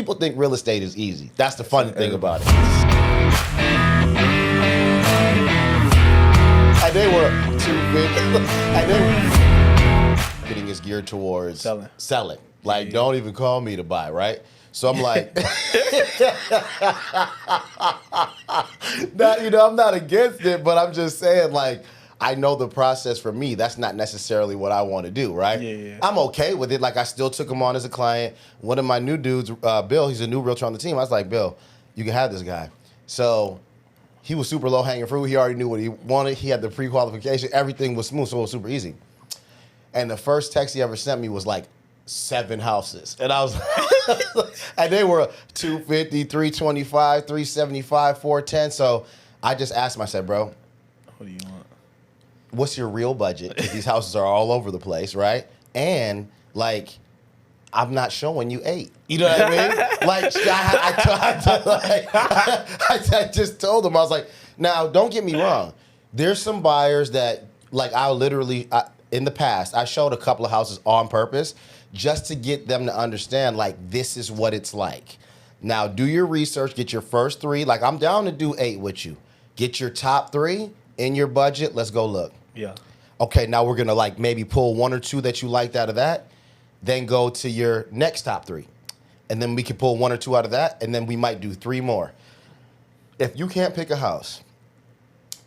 people think real estate is easy. That's the funny thing about it. And they were too big. And they were getting is geared towards selling. Like, don't even call me to buy, right? So I'm like, I'm not against it, but I'm just saying, like, I know the process for me. That's not necessarily what I want to do, right? Yeah. I'm okay with it. Like, I still took him on as a client. One of my new dudes, Bill, he's a new realtor on the team. I was like, Bill, you can have this guy. So he was super low-hanging fruit. He already knew what he wanted. He had the pre-qualification. Everything was smooth, so it was super easy. And the first text he ever sent me was like 7 houses. And I was and they were 250, 325, 375, 410. So I just asked him, I said, bro, what do you want? What's your real budget? Because these houses are all over the place, right? And, like, I'm not showing you 8. You know what I mean? Like, I just told him, I was like, now, don't get me wrong. There's some buyers that, like, in the past, I showed a couple of houses on purpose just to get them to understand, like, this is what it's like. Now, do your research, get your first 3. Like, I'm down to do 8 with you. Get your top 3 in your budget. Let's go look. Yeah. Okay, now we're going to, like, maybe pull 1 or 2 that you liked out of that, then go to your next top 3. And then we can pull 1 or 2 out of that, and then we might do 3 more. If you can't pick a house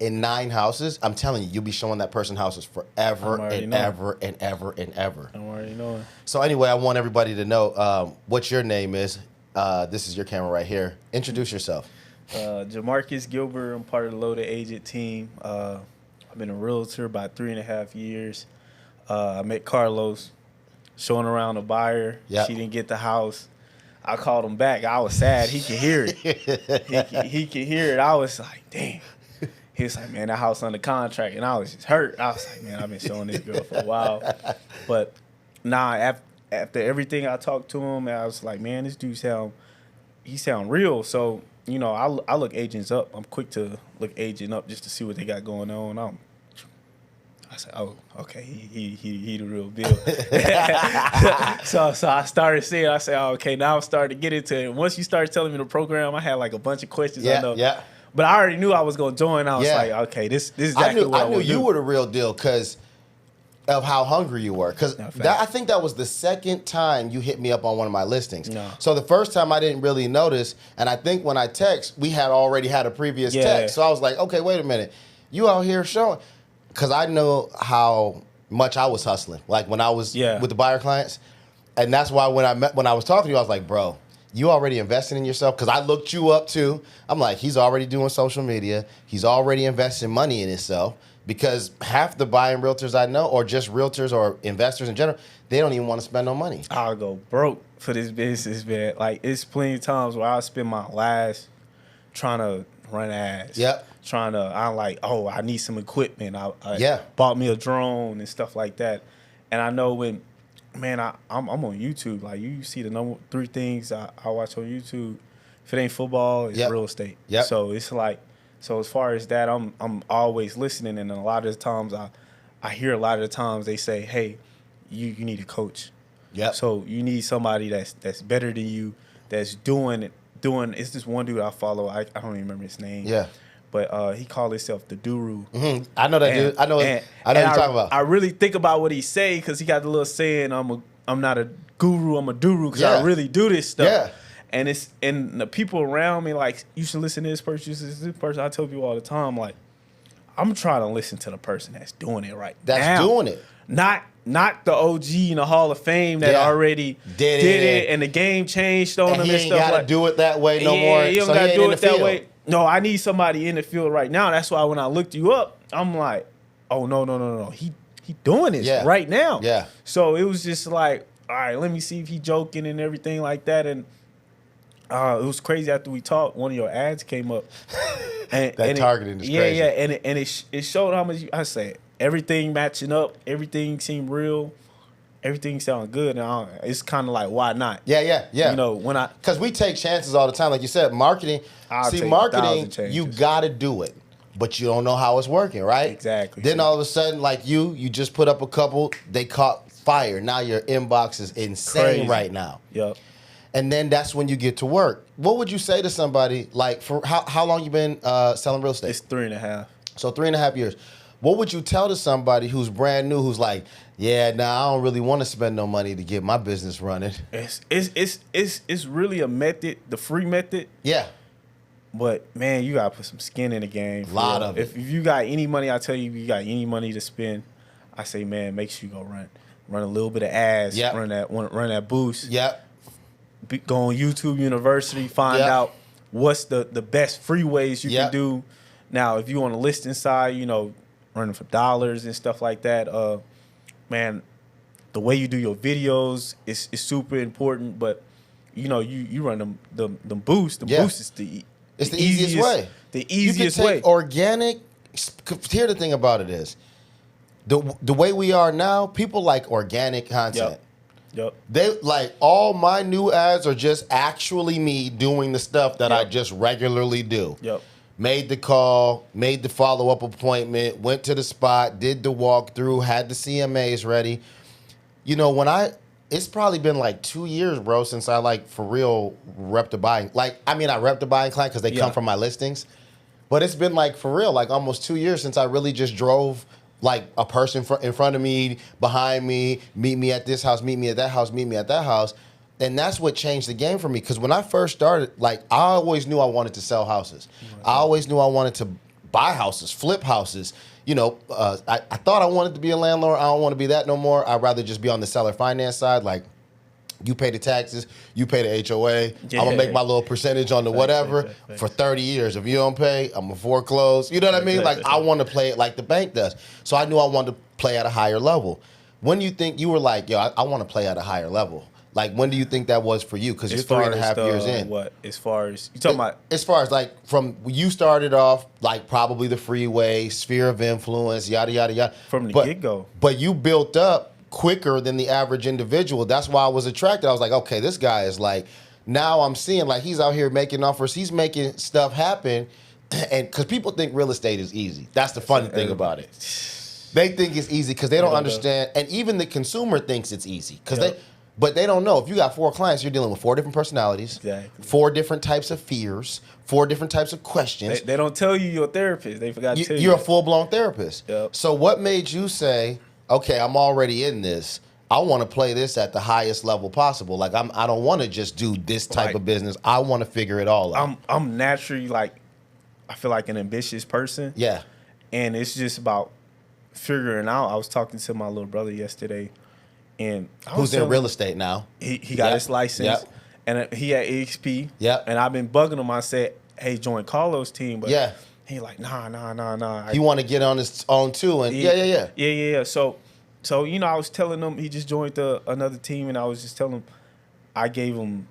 in 9 houses, I'm telling you, you'll be showing that person houses forever and ever and ever and ever. I'm already knowing. So anyway, I want everybody to know what your name is. This is your camera right here. Introduce yourself. Jamarcus Gilbert. I'm part of the Loaded Agent team. I've been a realtor about 3.5 years. I met Carlos showing around a buyer. Yep. She didn't get the house. I called him back. I was sad. He could hear it. he could hear it. I was like, damn. He was like, man, that house under contract. And I was just hurt. I was like, man, I've been showing this girl for a while. But after everything I talked to him, I was like, man, this dude sound real. So, I look agents up. I'm quick to look agent up just to see what they got going on. I said, oh, okay, he the real deal. so I started seeing. I said, oh, okay, now I'm starting to get into it. And once you started telling me the program, I had like a bunch of questions. I know. Yeah. But I already knew I was going to join. I was like, okay, this is exactly what I knew you were the real deal because of how hungry you were. Because I think that was the second time you hit me up on one of my listings. No. So the first time I didn't really notice, and I think when I text, we had already had a previous text. So I was like, okay, wait a minute. You out here showing. Because I know how much I was hustling, like when I was with the buyer clients. And that's why when I was talking to you, I was like, bro, you already investing in yourself? Because I looked you up too. I'm like, he's already doing social media. He's already investing money in himself. Because half the buying realtors I know, or just realtors or investors in general, they don't even want to spend no money. I'll go broke for this business, man. Like, it's plenty of times where I'll spend my last trying to run ads. Yep. I'm like, oh, I need some equipment. I bought me a drone and stuff like that. And I know when, man, I'm on YouTube. Like, you see the number 3 things I watch on YouTube. If it ain't football, it's real estate. Yep. So it's like, so as far as that, I'm always listening. And a lot of the times I hear a lot of the times they say, hey, you need a coach. Yep. So you need somebody that's better than you, that's doing it. It's this one dude I follow. I don't even remember his name. Yeah. But he called himself the Guru. Mm-hmm. I know that dude. I know what you're talking about. I really think about what he say because he got the little saying, I'm not a guru, I'm a duru because I really do this stuff. Yeah. And the people around me, like, you should listen to this person, this person. I tell people all the time, like, I'm trying to listen to the person that's doing it right now. That's doing it. Not the OG in the Hall of Fame that already did it and the game changed on him and stuff like that. He ain't got to do it that way no more. You don't got to do it that way. No, I need somebody in the field right now. That's why when I looked you up, I'm like, oh, no. He doing this right now. Yeah. So it was just like, all right, let me see if he joking and everything like that. And it was crazy after we talked. One of your ads came up. And targeting is crazy. Yeah, and it showed how much, I said, everything matching up. Everything seemed real. Everything sounded good. And it's kind of like, why not? Yeah. Because we take chances all the time. Like you said, marketing. Marketing, you got to do it. But you don't know how it's working, right? Exactly. Then all of a sudden, like you just put up a couple, they caught fire. Now your inbox is insane right now. Yep. and then that's when you get to work. What would you say to somebody, like, for how long you been selling real estate? It's 3.5. So 3.5 years. What would you tell to somebody who's brand new, who's like, yeah, nah, I don't really want to spend no money to get my business running? It's really a method, the free method. Yeah. But man, you gotta put some skin in the game. A lot of it. If you got any money, I tell you, if you got any money to spend, I say, man, make sure you go run a little bit of ads, Yep. run that boost. Yep. Go on YouTube University, find Yep. out what's the best free ways you Yep. can do. Now, if you on the listing side, running for dollars and stuff like that, man, the way you do your videos is super important. But you run them boosts. The boost is It's the easiest way. The easiest you can way. take organic. Here, the thing about it is, the way we are now, people like organic content. Yep. They like all my new ads are just actually me doing the stuff that I just regularly do. Yep. Made the call, made the follow-up appointment, went to the spot, did the walkthrough, had the CMAs ready. It's probably been like 2 years, bro, since I like for real rep the buying. I rep the buying client because they come from my listings. But it's been like for real, like almost 2 years since I really just drove like a person in front of me, behind me, meet me at this house, meet me at that house, meet me at that house. And that's what changed the game for me. Because when I first started, like I always knew I wanted to sell houses. I always knew I wanted to buy houses, flip houses. I thought I wanted to be a landlord. I don't want to be that no more. I'd rather just be on the seller finance side. Like, you pay the taxes, you pay the HOA. I'm going to make my little percentage on the whatever for 30 years. If you don't pay, I'm going to foreclose. You know what I mean? Like, I want to play it like the bank does. So I knew I wanted to play at a higher level. When you think you were like, yo, I want to play at a higher level? Like, when do you think that was for you? Because you're 3.5 years in. What? As far as you talking about? As far as like from you started off, like probably the freeway, sphere of influence, yada yada yada. From the get-go. But you built up quicker than the average individual. That's why I was attracted. I was like, okay, this guy is like. Now I'm seeing like he's out here making offers. He's making stuff happen, and because people think real estate is easy. That's the funny thing about it. They think it's easy because they don't understand, and even the consumer thinks it's easy because But they don't know. If you got 4 clients, you're dealing with 4 different personalities, exactly. 4 different types of fears, 4 different types of questions. They don't tell you you're a therapist. They forgot to tell you. You're a full-blown therapist. Yep. So what made you say, okay, I'm already in this. I want to play this at the highest level possible. Like, I don't want to just do this type of business. I want to figure it all out. I'm naturally, like, I feel like an ambitious person. Yeah. And it's just about figuring out. I was talking to my little brother yesterday. And who's in real estate now? He got his license, and he had EXP. Yeah, and I've been bugging him. I said, "Hey, join Carlos' team." But he like, nah. He want to get on his own too, and yeah. So I was telling him he just joined another team, and I was just telling him I gave him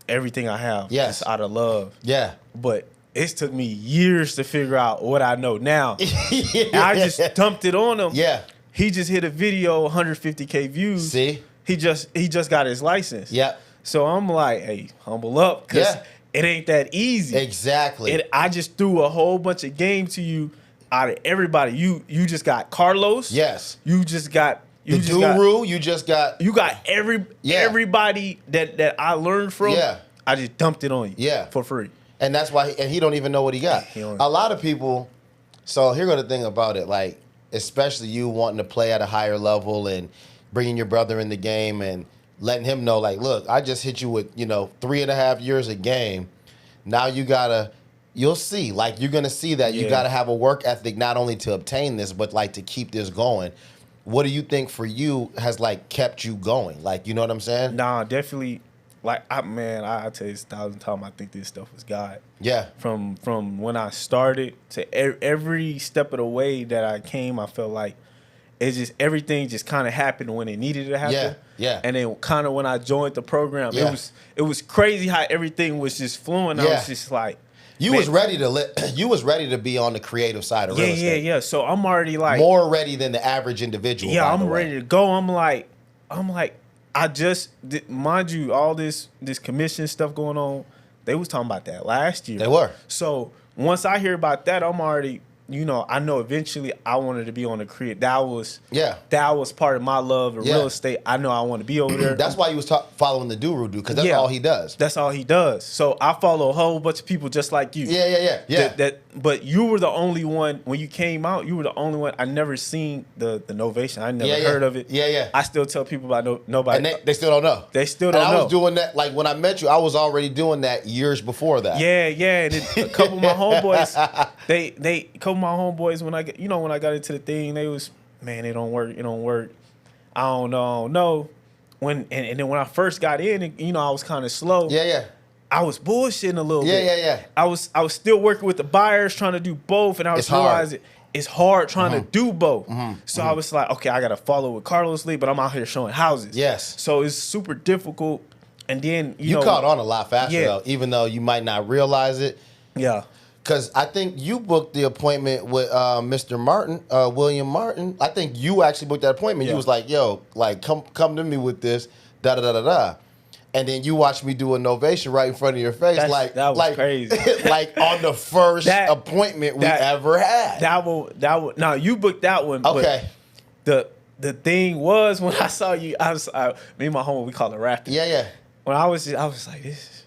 everything I have, just out of love. Yeah, but it took me years to figure out what I know now. I just dumped it on him. Yeah. He just hit a video, 150K views. See? He just got his license. Yeah. So I'm like, hey, humble up, because it ain't that easy. Exactly. I just threw a whole bunch of game to you out of everybody. You just got Carlos. Yes. You just got the guru. You just got everybody that I learned from. Yeah. I just dumped it on you. Yeah. For free. And that's why he don't even know what he got. A lot of people. So here go the thing about it, like. Especially you wanting to play at a higher level and bringing your brother in the game and letting him know, like, look, I just hit you with, 3.5 years of game. Now you'll see. Like, you're going to see that you got to have a work ethic not only to obtain this, but, like, to keep this going. What do you think for you has, like, kept you going? Like, you know what I'm saying? Nah, definitely. Like, I tell you 1,000 times, I think this stuff was God. Yeah. From when I started to every step of the way that I came, I felt like everything just kind of happened when it needed to happen. Yeah. Yeah. And then kind of when I joined the program, it was crazy how everything was just flowing. Yeah. I was just like, you was ready to be on the creative side of real estate. Yeah. So I'm already like more ready than the average individual. Yeah, I'm ready to go. I'm like. I just, mind you, all this commission stuff going on, they was talking about that last year. They were. So once I hear about that, I'm already, I know eventually I wanted to be on the crib. That was part of my love of real estate. I know I want to be over there. That's why you was following the Duru dude, because that's all he does. That's all he does. So I follow a whole bunch of people just like you. Yeah. But you were the only one when you came out. You were the only one. I never seen the Novation. I never heard of it. Yeah. I still tell people about nobody. And they still don't know. They still don't know. I was doing that, like when I met you, I was already doing that years before that. Yeah. And then a couple of my homeboys, when I got into the thing, they was, man, it don't work. I don't know. And then when I first got in, I was kind of slow. Yeah. I was bullshitting a little bit. Yeah. I was still working with the buyers, trying to do both, and I was realizing it's hard trying to do both. So I was like, okay, I got to follow with Carlos Lee, but I'm out here showing houses. Yes. So it's super difficult. And then, you caught on a lot faster, though, even though you might not realize it. Yeah. Because I think you booked the appointment with Mr. Martin, William Martin. I think you actually booked that appointment. Yeah. You was like, yo, like, come to me with this, da-da-da-da-da. And then you watched me do a Novation right in front of your face. That was crazy. Like on the first appointment we ever had. Now, you booked that one. Okay. But the thing was, when I saw you, me and my homie, we call it rapping. Yeah. When I was like, this.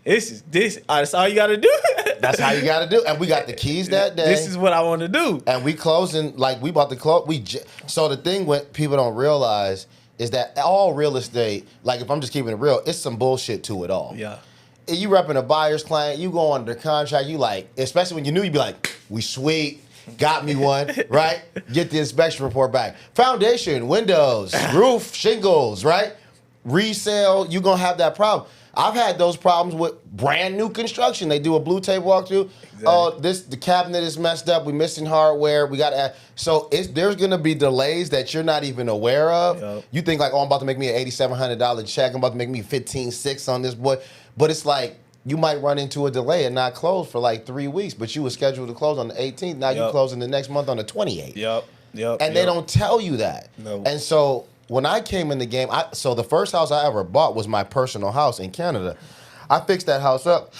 That's all you got to do. That's how you got to do. And we got the keys that day. This is what I want to do. And we closing, like we about to close. So the thing what people don't realize is that all real estate, like if I'm just keeping it real, it's some bullshit to it all. Yeah. You repping a buyer's client, you go under contract, you like, especially when you knew, you be like, we sweet, got me one, right? Get the inspection report back. Foundation, windows, roof, shingles, right? Resale, you gonna have that problem. I've had those problems with brand new construction. They do a blue tape walkthrough. Exactly. Oh, the cabinet is messed up. We missing hardware. We got to add. So there's going to be delays that you're not even aware of. Yep. You think like, oh, I'm about to make me an $8,700 check. I'm about to make me $15,600 on this boy. But it's like you might run into a delay and not close for like 3 weeks. But you were scheduled to close on the 18th. Now you're closing the next month on the 28th. Yep. And they don't tell you that. No. And so when I came in the game, so the first house I ever bought was my personal house in Canada. I fixed that house up.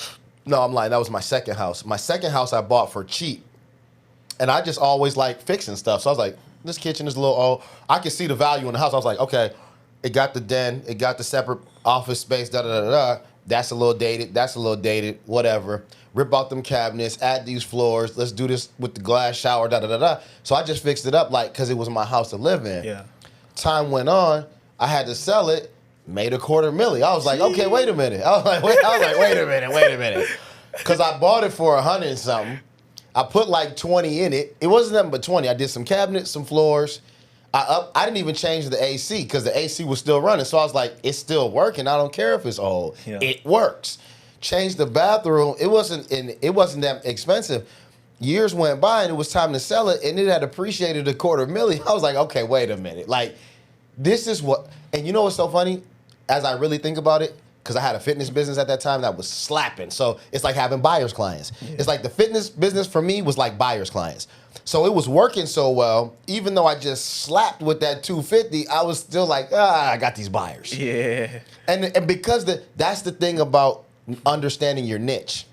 No, I'm lying. That was my second house. My second house I bought for cheap. And I just always like fixing stuff. So I was like, this kitchen is a little old. I could see the value in the house. I was like, okay, it got the den. It got the separate office space, da-da-da-da-da. That's a little dated. That's a little dated. Whatever. Rip out them cabinets. Add these floors. Let's do this with the glass shower, da-da-da-da. So I just fixed it up like because it was my house to live in. Yeah. Time went on, I had to sell it, made $250,000. I was like, okay, wait a minute. I was like, wait a minute. Because I bought it for $100 and something. I put like 20 in it. It wasn't nothing but 20. I did some cabinets, some floors. I didn't even change the AC because the AC was still running. So I was like, it's still working. I don't care if it's old. Yeah. It works. Changed the bathroom. It wasn't that expensive. Years went by and it was time to sell it and it had appreciated $250,000. I was like, okay, wait a minute. Like, this is what, and you know what's so funny? As I really think about it, because I had a fitness business at that time that was slapping. So it's like having buyer's clients. Yeah. It's like the fitness business for me was like buyer's clients. So it was working so well, even though I just slapped with that $250,000, I was still like, I got these buyers. Yeah. And because that's the thing about understanding your niche.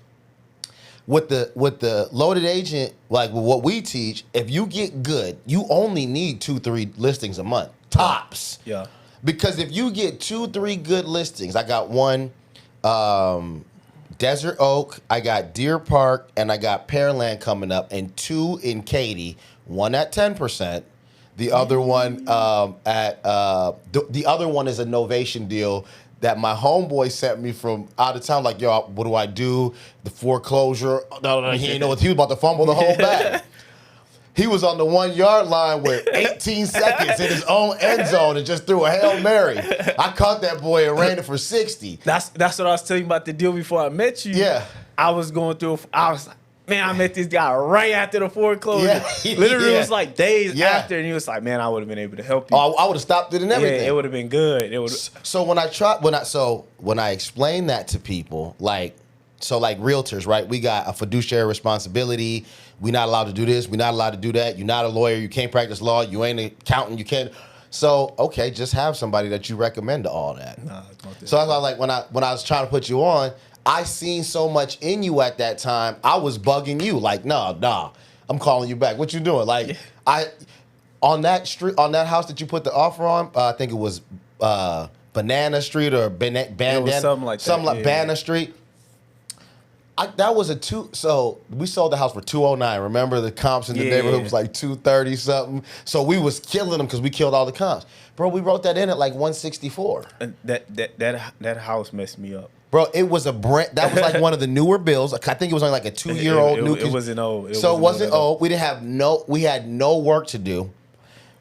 With the loaded agent, like with what we teach, if you get good, you only need 2-3 listings a month, tops. Yeah. Because if you get 2-3 good listings, I got one Desert Oak, I got Deer Park, and I got Pearland coming up, and 2 in Katy, one at 10%. The other one the other one is a Novation deal that my homeboy sent me from out of town. Like, yo, what do I do? The foreclosure. He didn't know what he was about to fumble the whole bag. He was on the 1 yard line with 18 seconds in his own end zone and just threw a Hail Mary. I caught that boy and ran it for 60. That's what I was telling you about the deal before I met you. Yeah. I was like, man, I met this guy right after the foreclosure. Yeah. Literally, it was like days after, and he was like, man, I would have been able to help you. Oh, I would have stopped it and everything. Yeah, it would have been good. It would. So when I explain that to people, like realtors, right? We got a fiduciary responsibility. We're not allowed to do this. We're not allowed to do that. You're not a lawyer. You can't practice law. You ain't an accountant. You can't. So, okay, just have somebody that you recommend to all that. Nah, it's not this. So that's why, like, when I was trying to put you on, I seen so much in you at that time. I was bugging you, like, nah. I'm calling you back. What you doing? Like on that street, on that house that you put the offer on, I think it was Banana Street or Bandana, something like that. Something like Banana Street. That was so we sold the house for $209. Remember the comps in the neighborhood was like $230 something. So we was killing them because we killed all the comps. Bro, we wrote that in at like $164. And that house messed me up. Bro, it was that was like one of the newer bills. I think it was only like a 2-year-old new. It wasn't old. It wasn't old. We had no work to do.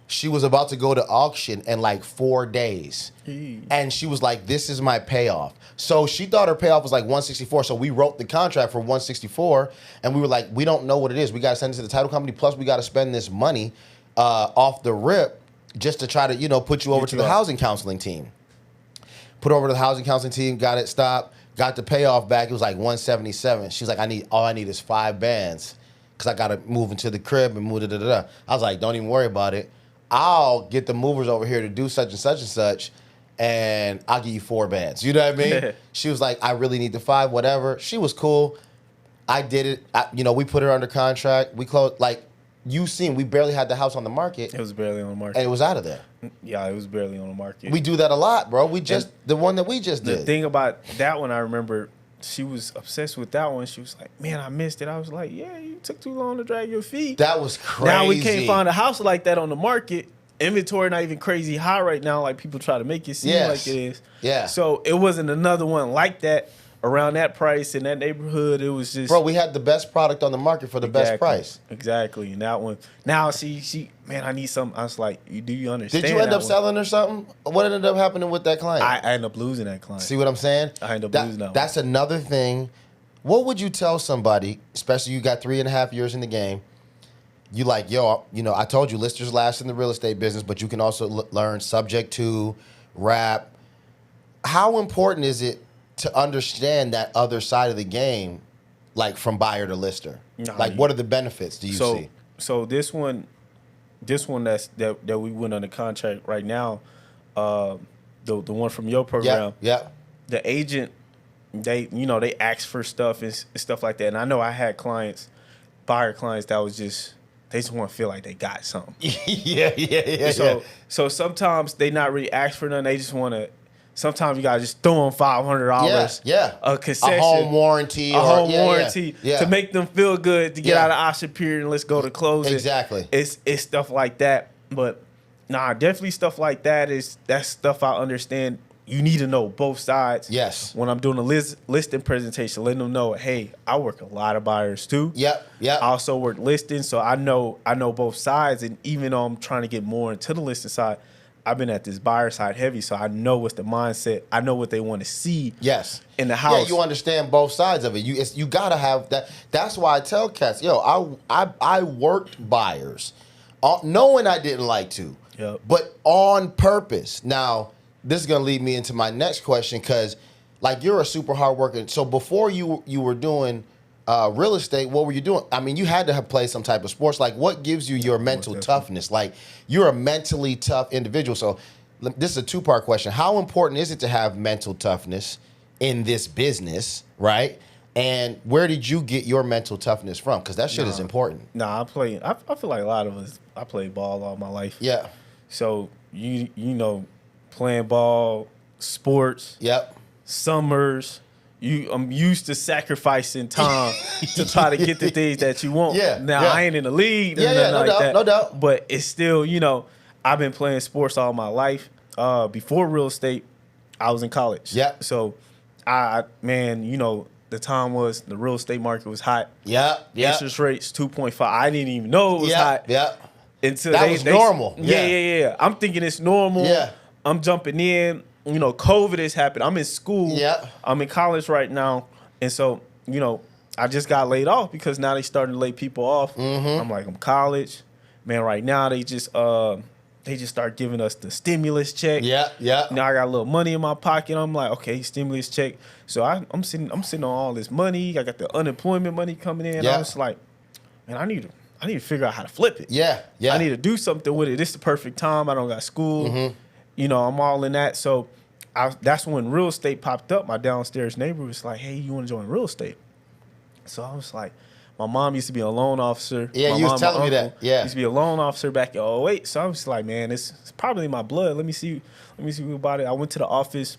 She was about to go to auction in like 4 days. And she was like, this is my payoff. So she thought her payoff was like 164. So we wrote the contract for 164. And we were like, we don't know what it is. We got to send it to the title company. Plus, we got to spend this money off the rip just to try to, put you over to the housing counseling team. Put over to the housing counseling team, got it stopped, got the payoff back. It was like 177. She's like, all I need is 5 bands because I got to move into the crib and move I was like, don't even worry about it. I'll get the movers over here to do such and such and such, and I'll give you 4 bands. You know what I mean? She was like, I really need the 5, whatever. She was cool. I did it. We put her under contract. We closed, like, you seen, we barely had the house on the market. It was barely on the market. And it was out of there. Yeah, it was barely on the market. We do that a lot, bro. The one that we just did. The thing about that one, I remember she was obsessed with that one. She was like, man, I missed it. I was like, yeah, you took too long to drag your feet. That was crazy. Now we can't find a house like that on the market. Inventory not even crazy high right now, like people try to make it seem like it is. Yeah. So it wasn't another one like that around that price in that neighborhood. It was just, bro, we had the best product on the market for the best price. Exactly. And that one, now she, man, I need something. I was like, do you understand? Did you end up selling or something? What ended up happening with that client? I ended up losing that client. See what I'm saying? I ended up losing that one. That's another thing. What would you tell somebody, especially you got 3.5 years in the game, you like, I told you listers last in the real estate business, but you can also learn subject to, rap. How important is it to understand that other side of the game, like from buyer to lister? What are the benefits do you see? So this one that we went under contract right now, the one from your program. Yeah. The agent, they ask for stuff and stuff like that. And I know I had buyer clients that was just, they just want to feel like they got something. So sometimes they not really ask for nothing. They just want to. Sometimes you gotta just throw them $500. A concession, a home warranty, to make them feel good to get out of option period and let's go to closing. Exactly. It's stuff like that. But definitely stuff like that that's stuff I understand. You need to know both sides. Yes. When I'm doing a listing presentation, letting them know, hey, I work a lot of buyers too. Yep. I also work listings, so I know both sides. And even though I'm trying to get more into the listing side, I've been at this buyer side heavy, so I know what's the mindset. I know what they want to see. In the house. Yeah, you understand both sides of it. You gotta have that. That's why I tell cats, I worked buyers, knowing I didn't like to, but on purpose. Now, this is gonna lead me into my next question because, like, you're a super hard worker. So before you were doing real estate, what were you doing? I mean, you had to have played some type of sports. Like, what gives you your mental toughness? Like, you're a mentally tough individual. So this is a 2-part question. How important is it to have mental toughness in this business, right? And where did you get your mental toughness from? Because that shit is important. I feel like a lot of us, I played ball all my life. Yeah. So, playing ball, sports. Summers. I'm used to sacrificing time to try to get the things that you want. I ain't in the league. No doubt. But it's still, I've been playing sports all my life. Before real estate, I was in college. So, the time was the real estate market was hot. Interest rates 2.5. I didn't even know it was hot. Until that was normal. I'm thinking it's normal. I'm jumping in. COVID has happened. I'm in school. I'm in college right now. And so, I just got laid off because now they starting to lay people off. I'm like, I'm college. Man, right now they just start giving us the stimulus check. Now I got a little money in my pocket. I'm like, okay, stimulus check. So I'm sitting on all this money. I got the unemployment money coming in. I was like, man, I need to figure out how to flip it. I need to do something with it. This is the perfect time. I don't got school. I'm all in that. So that's when real estate popped up. My downstairs neighbor was like, hey, you want to join real estate? So I was like, My mom used to be a loan officer. Yeah, my you was mom, telling me that. Yeah. used to be a loan officer back in '08. So I was like, man, it's probably my blood. Let me see who about it. I went to the office.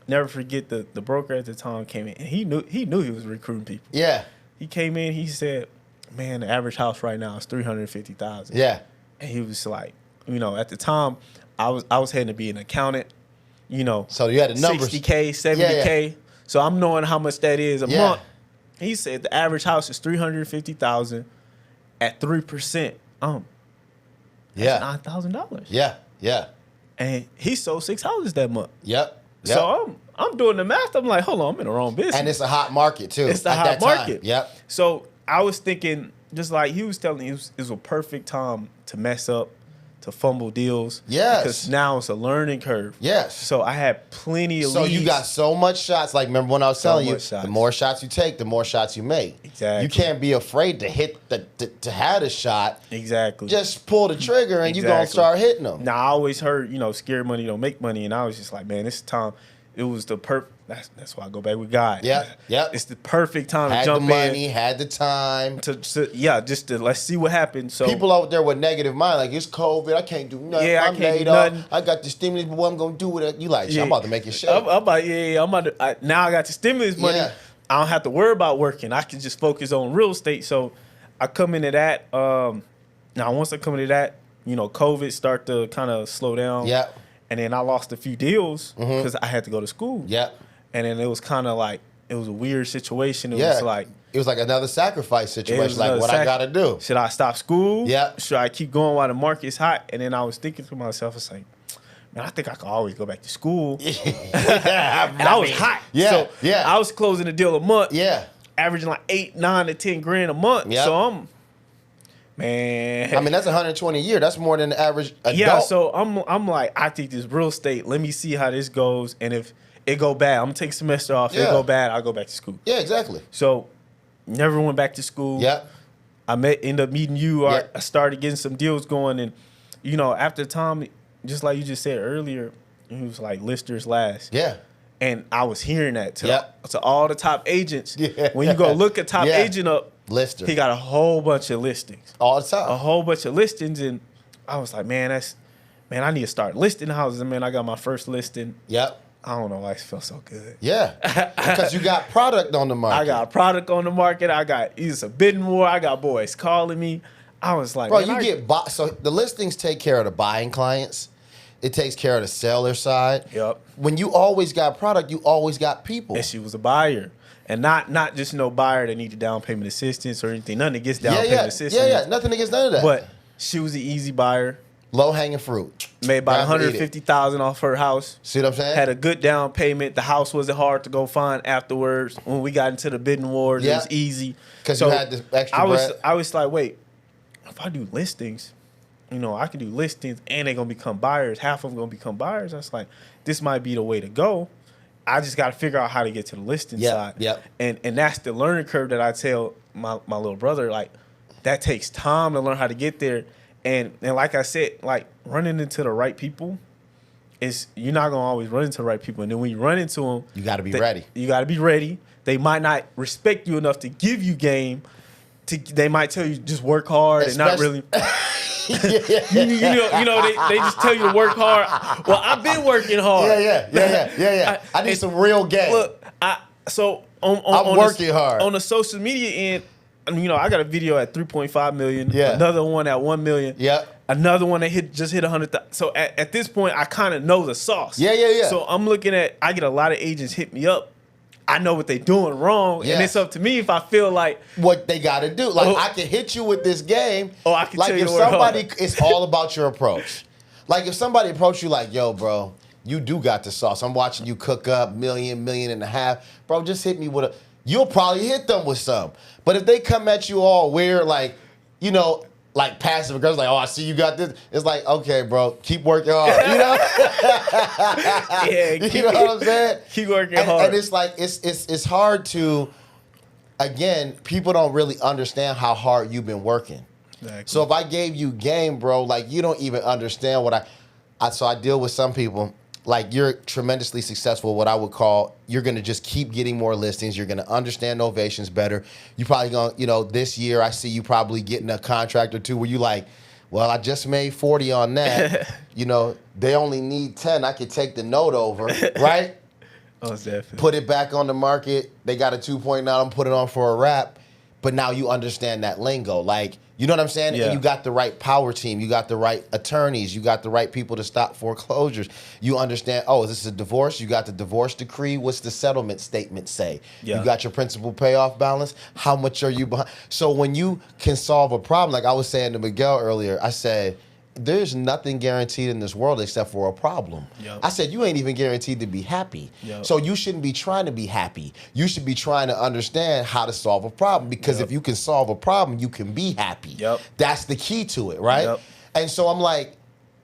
Never forget the broker at the time came in, and he knew he was recruiting people. Yeah. He came in. He said, man, the average house right now is $350,000. Yeah. And he was like, at the time, I was heading to be an accountant. So you had the numbers. 60K, 70K. Yeah. So I'm knowing how much that is a month. He said the average house is $350,000 at 3%. That's $9,000. Yeah. Yeah. And he sold 6 houses that month. Yep. So I'm doing the math. I'm like, hold on, I'm in the wrong business. And it's a hot market too. It's the hot market. Time. Yep. So I was thinking, just like he was telling me, it was a perfect time to mess up, to fumble deals. Yes. Because now it's a learning curve. Yes. So I had plenty of So leads. you got so much shots. Like, remember when I was telling you, shots. the more shots you take, the more shots you make. Exactly. You can't be afraid to hit to have a shot. Exactly. Just pull the trigger and you're going to start hitting them. Now, I always heard, scared money don't make money. And I was just like, man, this time, it was the perfect. That's why I go back with God. Yep. It's the perfect time had to jump the money, had the time. Just to let's see what happens. So people out there with negative mind, like, it's COVID, I can't do nothing. Yeah, I'm I can't laid do off. nothing. I got the stimulus, but what I'm gonna do with it? You like, I'm about to make it shake. I'm about to, now I got the stimulus money. Yeah. I don't have to worry about working. I can just focus on real estate. So I come into that. Now once I come into that, COVID start to kind of slow down. Yeah. And then I lost a few deals because I had to go to school. Yep. And then it was kind of like, it was a weird situation. It was like another sacrifice situation. Like, what I got to do? Should I stop school? Yep. Should I keep going while the market's hot? And then I was thinking to myself, it's like, man, I think I could always go back to school. And I was hot. Yeah. So yeah. I was closing a deal a month. Yeah. Averaging like 8, 9 to 10 grand a month. Yep. So man. I mean, that's 120 a year. That's more than the average adult. Yeah. So I'm like, I think this real estate. Let me see how this goes. And if it go bad, I'm gonna take a semester off. If it go bad, I'll go back to school. Yeah, exactly. So never went back to school. Yep. I ended up meeting you. Yep. I started getting some deals going, and after time, just like you just said earlier, he was like listers last. Yeah. And I was hearing that to all the top agents. Yeah. When you go look at top agent up, lister, he got a whole bunch of listings. All the time. A whole bunch of listings, and I was like, man, I need to start listing houses. And man, I got my first listing. Yep. I don't know why it feels so good. Yeah, because you got product on the market. I got product on the market. I got it's a bidding war. I got boys calling me. I was like, bro, so the listings take care of the buying clients. It takes care of the seller side. Yep. When you always got product, you always got people. And she was a buyer. And not just no buyer that needed down payment assistance or anything. Nothing against down payment assistance. Yeah, nothing against none of that. But she was an easy buyer. Low hanging fruit. Made about $150,000 off her house. See what I'm saying? Had a good down payment. The house wasn't hard to go find afterwards. When we got into the bidding wars, it was easy. Because you had the extra bread. I was like, wait, if I do listings, I can do listings and they're going to become buyers. Half of them going to become buyers. I was like, this might be the way to go. I just got to figure out how to get to the listing side. Yep. And that's the learning curve that I tell my little brother, like, that takes time to learn how to get there. And like I said, like, running into the right people you're not gonna always run into the right people. And then when you run into them, you got to be ready. You got to be ready. They might not respect you enough to give you game. They might tell you just work hard and not really. They just tell you to work hard. Well, I've been working hard. Yeah. I need some real game. Look, I'm working hard on the social media end. I got a video at 3.5 million. Yeah. Another one at 1 million. Yeah. Another one that just hit 100,000. So at this point, I kind of know the sauce. Yeah. So I'm looking at. I get a lot of agents hit me up. I know what they're doing wrong, and it's up to me if I feel like what they got to do. Like, I can hit you with this game. I can tell you if somebody, it's all about your approach. Like, if somebody approach you like, yo, bro, you do got the sauce. I'm watching you cook up $1.5 million. Bro, just hit me with a. You'll probably hit them with some. But if they come at you all weird, like, like passive aggressive, like, oh, I see you got this. It's like, okay, bro, keep working hard. You know what I'm saying? Keep working hard. And it's like, it's hard to, again, people don't really understand how hard you've been working. Exactly. So if I gave you game, bro, like, you don't even understand what so I deal with some people. like you're tremendously successful, what I would call, you're going to just keep getting more listings. You're going to understand novations better. You probably going to, this year I see you probably getting a contract or two where you like, well, I just made 40 on that. They only need 10. I could take the note over, right? Oh, definitely. Put it back on the market. They got a 2.9. I'm put it on for a wrap. But now you understand that lingo. Like, you know what I'm saying? Yeah. And you got the right power team. You got the right attorneys. You got the right people to stop foreclosures. You understand, is this a divorce? You got the divorce decree. What's the settlement statement say? Yeah. You got your principal payoff balance. How much are you behind? So when you can solve a problem, like I was saying to Miguel earlier, I said, there's nothing guaranteed in this world except for a problem. Yep. I said, you ain't even guaranteed to be happy. Yep. So you shouldn't be trying to be happy. You should be trying to understand how to solve a problem, because if you can solve a problem, you can be happy. Yep. That's the key to it, right? Yep. And so I'm like,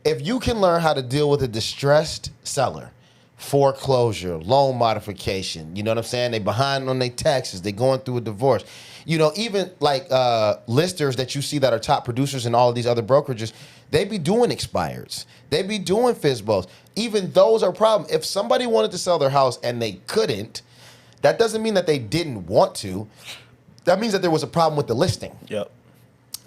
if you can learn how to deal with a distressed seller, foreclosure, loan modification, you know what I'm saying? They behind on their taxes, they going through a divorce. Even like listers that you see that are top producers in all of these other brokerages, they be doing expireds. They be doing FSBOs. Even those are problems. If somebody wanted to sell their house and they couldn't, that doesn't mean that they didn't want to. That means that there was a problem with the listing. Yep.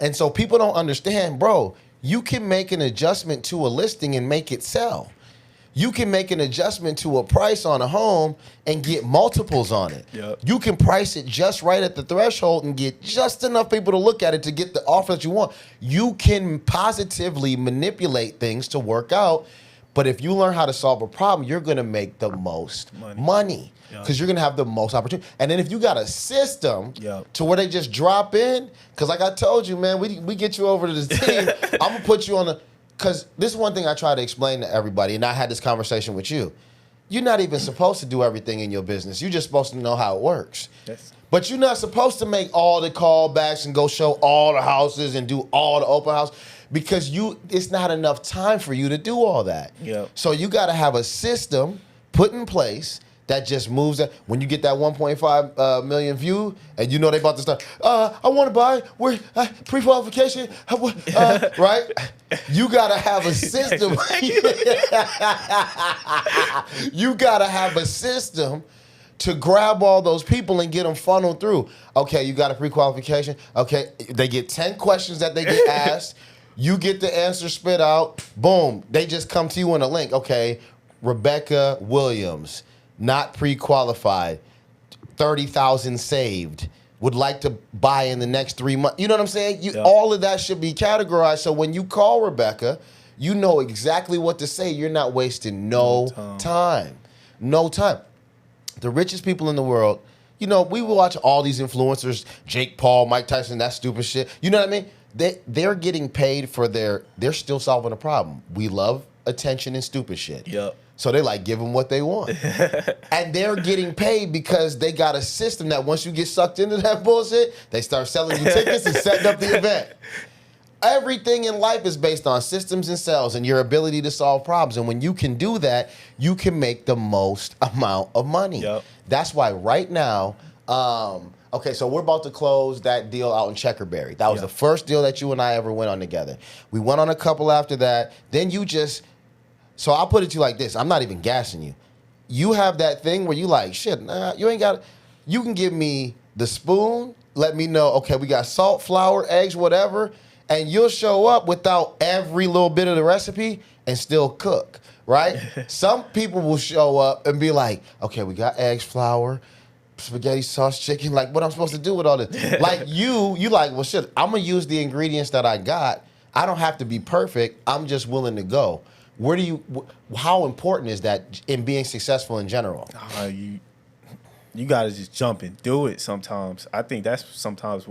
And so people don't understand, bro, you can make an adjustment to a listing and make it sell. You can make an adjustment to a price on a home and get multiples on it. Yep. You can price it just right at the threshold and get just enough people to look at it to get the offer that you want. You can positively manipulate things to work out. But if you learn how to solve a problem, you're going to make the most money because you're going to have the most opportunity. And then if you got a system to where they just drop in, because like I told you, man, we get you over to this team. I'm going to put you on the... Because this is one thing I try to explain to everybody, and I had this conversation with you. You're not even supposed to do everything in your business. You're just supposed to know how it works. Yes. But you're not supposed to make all the callbacks and go show all the houses and do all the open house, because it's not enough time for you to do all that. Yep. So you got to have a system put in place that just moves that. When you get that 1.5 million view and they about to start, I want to buy, we're pre-qualification, right? You got to have a system. You got to have a system to grab all those people and get them funneled through. Okay, you got a pre-qualification. Okay, they get 10 questions that they get asked. You get the answer spit out. Boom, they just come to you in a link. Okay, Rebecca Williams, not pre-qualified, 30,000 saved, would like to buy in the next 3 months. You know what I'm saying? All of that should be categorized. So when you call Rebecca, you know exactly what to say. You're not wasting no time. No time. The richest people in the world, we watch all these influencers, Jake Paul, Mike Tyson, that stupid shit. You know what I mean? They're getting paid for they're still solving a problem. We love attention and stupid shit. Yep. So they give them what they want. And they're getting paid because they got a system that once you get sucked into that bullshit, they start selling you tickets and setting up the event. Everything in life is based on systems and sales and your ability to solve problems. And when you can do that, you can make the most amount of money. Yep. That's why right now, okay, so we're about to close that deal out in Checkerberry. That was the first deal that you and I ever went on together. We went on a couple after that. Then so I'll put it to you like this. I'm not even gassing you. You have that thing where you like, shit, nah, you ain't got... You can give me the spoon, let me know, okay, we got salt, flour, eggs, whatever, and you'll show up without every little bit of the recipe and still cook, right? Some people will show up and be like, okay, we got eggs, flour, spaghetti sauce, chicken, like what I'm supposed to do with all this? Like you like, well, shit, I'm going to use the ingredients that I got. I don't have to be perfect. I'm just willing to go. How important is that in being successful in general? You got to just jump and do it sometimes. I think that's sometimes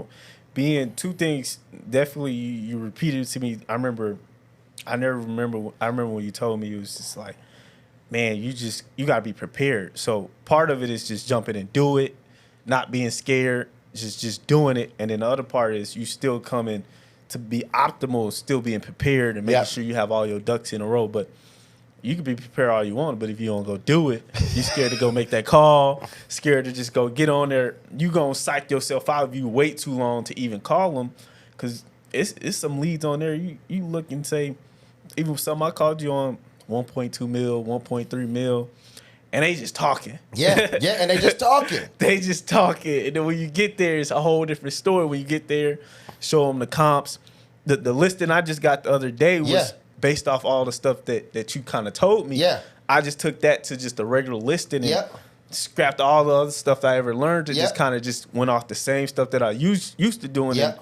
being two things. Definitely, you repeated it to me. I remember when you told me, it was just like, man, you got to be prepared. So part of it is just jumping and do it, not being scared, just doing it. And then the other part is you still coming to be optimal, still being prepared and making sure you have all your ducks in a row. But you can be prepared all you want, but if you don't go do it, you're scared to go make that call, scared to just go get on there. You gonna psych yourself out if you wait too long to even call them, because it's some leads on there. You look and say, even some I called you on 1.2 mil, 1.3 mil. And they just talking. Yeah, and they just talking. They just talking. And then when you get there, it's a whole different story. When you get there, show them the comps. The listing I just got the other day was based off all the stuff that you kind of told me. Yeah. I just took that to just a regular listing and scrapped all the other stuff that I ever learned and just kind of just went off the same stuff that I used to doing. Yeah.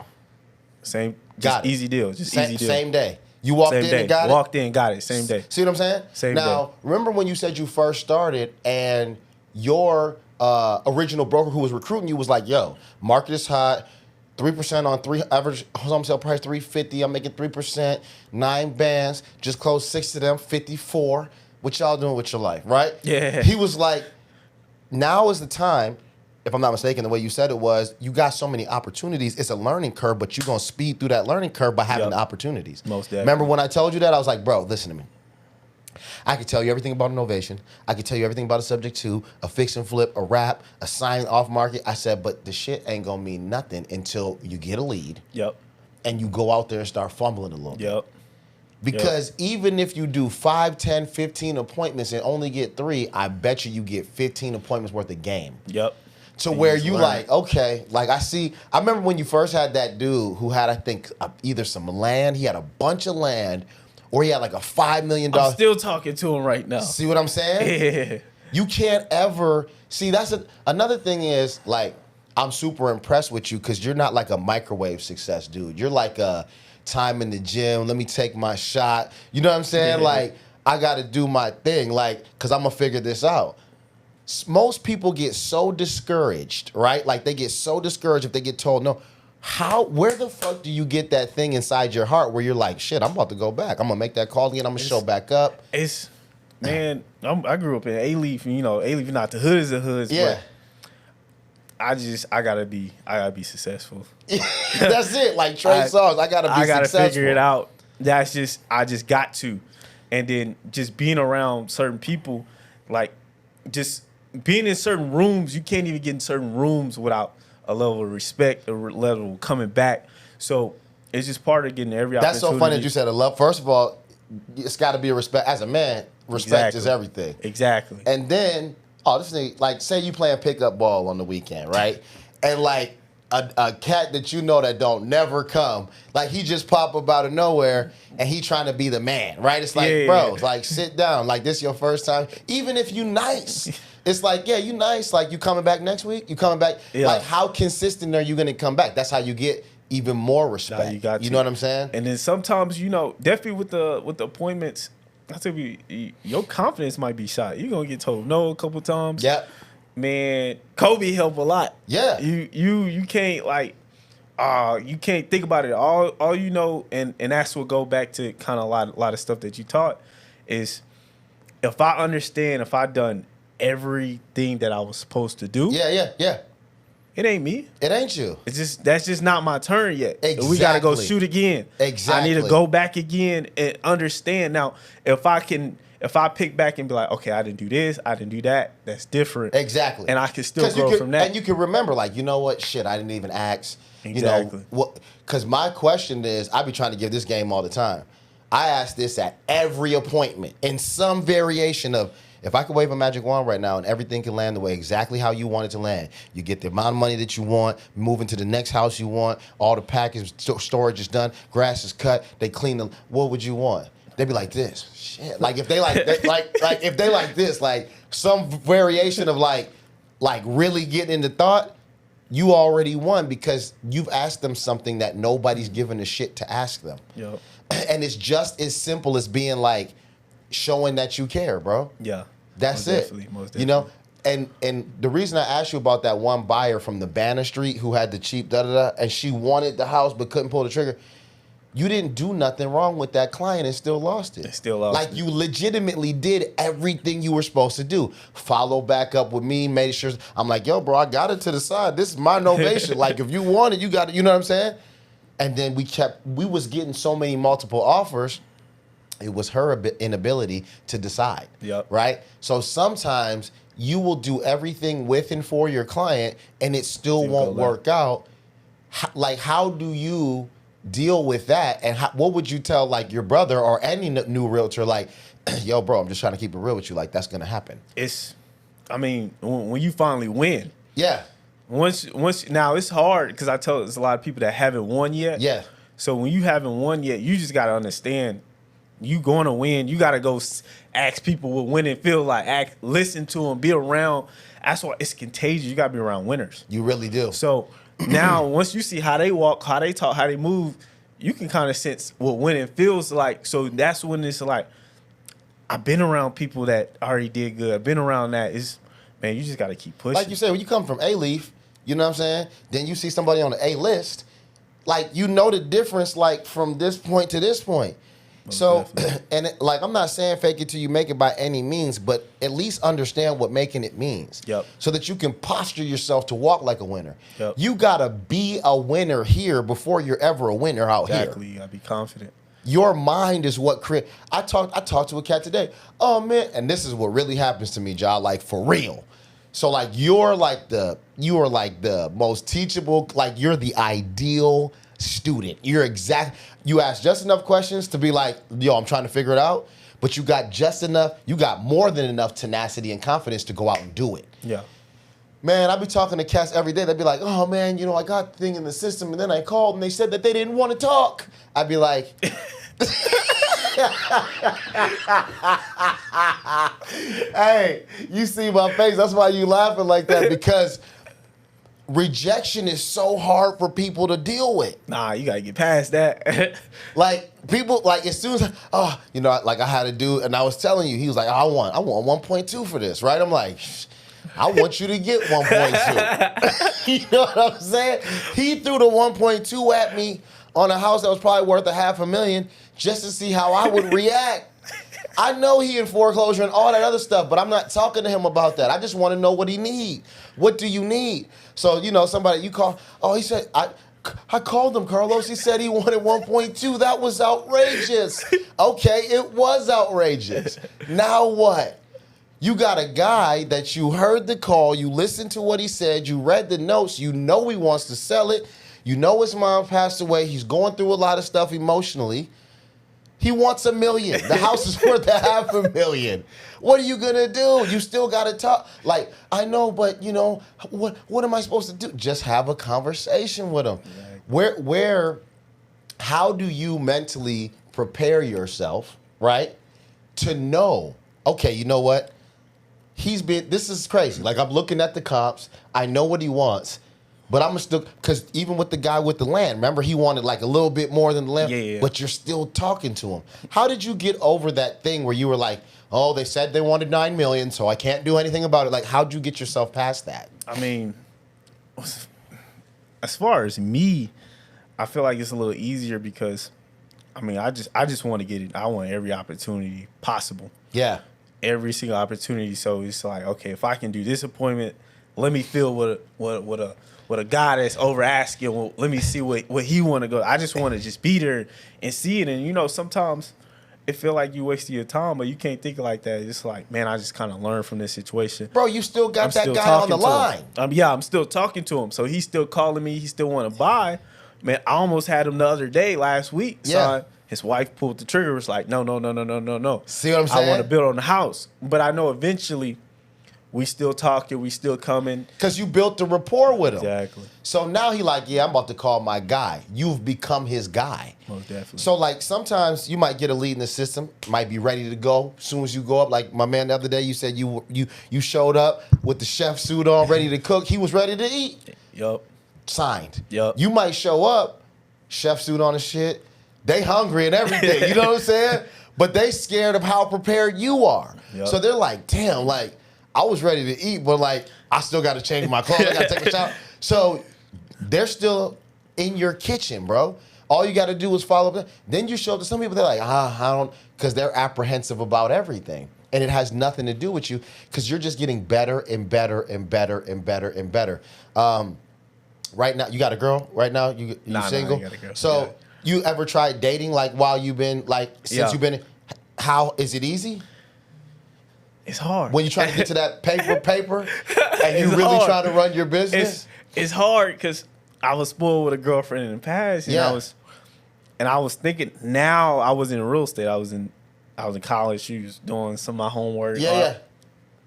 Same, just easy deal. Just easy deal. Same day. You walked in and got it? Walked in, got it, same day. See what I'm saying? Same day. Now, remember when you said you first started and your original broker who was recruiting you was like, yo, market is hot, 3% on average home sale price, 350. I'm making 3%, 9 bands, just closed 6 of them, 54. What y'all doing with your life, right? Yeah. He was like, now is the time. If I'm not mistaken, the way you said it was, you got so many opportunities. It's a learning curve, but you're going to speed through that learning curve by having the opportunities. Most definitely. Remember when I told you that? I was like, bro, listen to me. I could tell you everything about innovation. I could tell you everything about a subject to, a fix and flip, a wrap, a sign off market. I said, but the shit ain't going to mean nothing until you get a lead. Yep. And you go out there and start fumbling a little bit. Yep. Because even if you do 5, 10, 15 appointments and only get 3, I bet you get 15 appointments worth of game. Yep. To where you like, okay, like I remember when you first had that dude who had, I think, either some land, he had a bunch of land, or he had like a $5 million. I'm still talking to him right now. See what I'm saying? Yeah. You can't ever, that's another thing is, like, I'm super impressed with you because you're not like a microwave success dude. You're like a time in the gym, let me take my shot. You know what I'm saying? Yeah. Like, I got to do my thing, like, because I'm going to figure this out. Most people get so discouraged, right? Like they get so discouraged if they get told no. Where the fuck do you get that thing inside your heart where you're like, shit, I'm about to go back. I'm gonna make that call again. I'm gonna show back up. Man, I grew up in A-Leaf, and A-Leaf not the hoods of hoods, but I gotta be successful. That's it. Like Trey Songz, I gotta be successful. I gotta figure it out. I just got to. And then just being around certain people, like just being in certain rooms, you can't even get in certain rooms without a level of respect, a level of coming back. So it's just part of getting every opportunity. That's so funny that you said a love. First of all, it's got to be a respect. As a man, respect is everything. Exactly. And then, this thing, like, say you playing pickup ball on the weekend, right? And like a cat that you know that don't never come, like he just pop up out of nowhere and he trying to be the man, right? It's like, bro, like sit down, like this your first time. Even if you nice, it's like, yeah, you nice. Like you coming back next week? You coming back? Yeah. Like how consistent are you gonna come back? That's how you get even more respect. You know what I'm saying? And then sometimes, definitely with the appointments, I tell you, your confidence might be shot. You're gonna get told no a couple times. Yeah. Man, Kobe helped a lot. Yeah. You can't you can't think about it. All you know, and that's what go back to kind of a lot of stuff that you taught is if I done everything that I was supposed to do. Yeah. It ain't me. It ain't you. That's just not my turn yet. Exactly. We gotta go shoot again. Exactly. I need to go back again and understand. Now, if I pick back and be like, okay, I didn't do this, I didn't do that, that's different. Exactly. And I can still grow from that. And you can remember, like, you know what? Shit, I didn't even ask. Exactly. Because my question is, I be trying to give this game all the time. I ask this at every appointment in some variation of, if I could wave a magic wand right now and everything can land the way exactly how you want it to land, you get the amount of money that you want, move into the next house you want, all the package storage is done, grass is cut, they clean them. What would you want? They'd be like this. Shit. Like if they if they like this, like some variation of like really getting into thought, you already won because you've asked them something that nobody's given a shit to ask them. Yep. And it's just as simple as being like showing that you care, bro. Yeah. That's most it. Definitely, most definitely. And the reason I asked you about that one buyer from the Banner Street who had the cheap and she wanted the house but couldn't pull the trigger. You didn't do nothing wrong with that client and still lost it. Like you legitimately did everything you were supposed to do. Follow back up with me, made sure. I'm like, yo, bro, I got it to the side. This is my novation. Like if you want it, you got it. You know what I'm saying? And then we was getting so many multiple offers. It was her inability to decide. Yep. Right? So sometimes you will do everything with and for your client and it still won't work out. Like how do you deal with that, and what would you tell like your brother or any new realtor? Like yo, bro, I'm just trying to keep it real with you. Like, that's going to happen. When you finally win. Yeah. Once now it's hard because I tell there's a lot of people that haven't won yet. Yeah. So when you haven't won yet, you just got to understand you going to win. You got to go ask people what winning feel like. Listen to them, be around. That's why it's contagious. You got to be around winners. You really do. So now once you see how they walk, how they talk, how they move, you can kind of sense what winning feels like. So that's when it's like, I've been around people that already did good. I've been around that. Man, you just got to keep pushing. Like you said, when you come from A-Leaf, you know what I'm saying? Then you see somebody on the A-list, like, you know the difference, like, from this point to this point. Most so, definitely. and like, I'm not saying fake it till you make it by any means, but at least understand what making it means. Yep. So that you can posture yourself to walk like a winner. Yep. You got to be a winner here before you're ever a winner out here. Exactly. You got to be confident. Your mind is what create. I talked to a cat today. Oh, man. And this is what really happens to me, Ja, like, for real. So, like, you are like the most teachable, like, you're the ideal student. You ask just enough questions to be like, yo, I'm trying to figure it out, but you got more than enough tenacity and confidence to go out and do it. Yeah. Man, I be talking to cats every day. They'd be like, oh, man, I got the thing in the system, and then I called, and they said that they didn't want to talk. I'd be like... Hey, you see my face. That's why you laughing like that, because rejection is so hard for people to deal with. Nah, you got to get past that. Like, people, like, as soon as, like, I had a dude, and I was telling you, he was like, I want 1.2 for this, right? I'm like, I want you to get 1.2. You know what I'm saying? He threw the 1.2 at me on a house that was probably worth $500,000 just to see how I would react. I know he in foreclosure and all that other stuff, but I'm not talking to him about that. I just want to know what he need. What do you need? So, somebody you call, he said, I called him, Carlos. He said he wanted 1.2. That was outrageous. Okay, it was outrageous. Now what? You got a guy that you heard the call, you listened to what he said, you read the notes, you know he wants to sell it, you know his mom passed away, he's going through a lot of stuff emotionally. He wants $1 million. The house is worth $500,000. What are you gonna do? You still gotta talk. Like, I know, but what am I supposed to do? Just have a conversation with him. Exactly. How do you mentally prepare yourself, right? To know, okay, you know what? This is crazy. Like, I'm looking at the comps. I know what he wants. But I'm still, because even with the guy with the land, remember he wanted like a little bit more than the land, yeah. But you're still talking to him. How did you get over that thing where you were like, oh, they said they wanted $9 million, so I can't do anything about it? Like, how'd you get yourself past that? I mean, as far as me, I feel like it's a little easier because, I just want to get it. I want every opportunity possible. Yeah. Every single opportunity. So it's like, okay, if I can do this appointment, let me feel what a guy that's over asking. Well, let me see what he want to go. I just want to just be there and see it. And sometimes it feel like you wasting your time, but you can't think like that. It's like, man, I just kind of learned from this situation. Bro, you still got that guy on the line. I'm still talking to him, so he's still calling me. He still want to buy. Man, I almost had him the other day last week. Yeah. His wife pulled the trigger. Was like, no. See what I'm saying? I want to build on the house, but I know eventually. We still talking, we still coming. Because you built the rapport with him. Exactly. So now he like, yeah, I'm about to call my guy. You've become his guy. Most definitely. So like sometimes you might get a lead in the system, might be ready to go. As soon as you go up, like my man the other day, you said you showed up with the chef suit on, ready to cook. He was ready to eat. Yup. Signed. Yup. You might show up, chef suit on and shit. They hungry and everything. You know what I'm saying? But they scared of how prepared you are. Yep. So they're like, damn, like, I was ready to eat, but like I still got to change my clothes. I got to take a shower. So they're still in your kitchen, bro. All you got to do is follow up. Then you show up to some people. They're like, I don't, because they're apprehensive about everything, and it has nothing to do with you because you're just getting better and better and better and better and better. Right now, you got a girl. Right now, you single. I got a girl. So you ever tried dating like while you've been like since you've been? How is it easy? It's hard. When you're trying to get to that paper, and you really trying to run your business? It's hard because I was spoiled with a girlfriend in the past. And I was thinking, now I was in real estate. I I was in college. She was doing some of my homework. Yeah.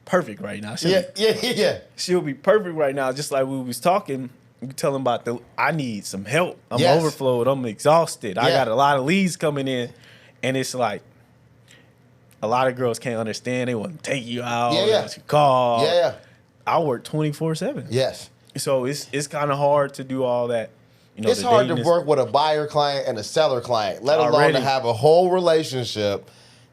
Perfect right now. Yeah. She'll be perfect right now. Just like we was talking, you telling about I need some help. I'm Yes. overflowed. I'm exhausted. I Yeah. got a lot of leads coming in, and it's like a lot of girls can't understand. They want to take you out. Yeah. They want you to call. Yeah. I work 24/7. Yes. So it's kind of hard to do all that. You know, It's hard to work with a buyer client and a seller client, let alone to have a whole relationship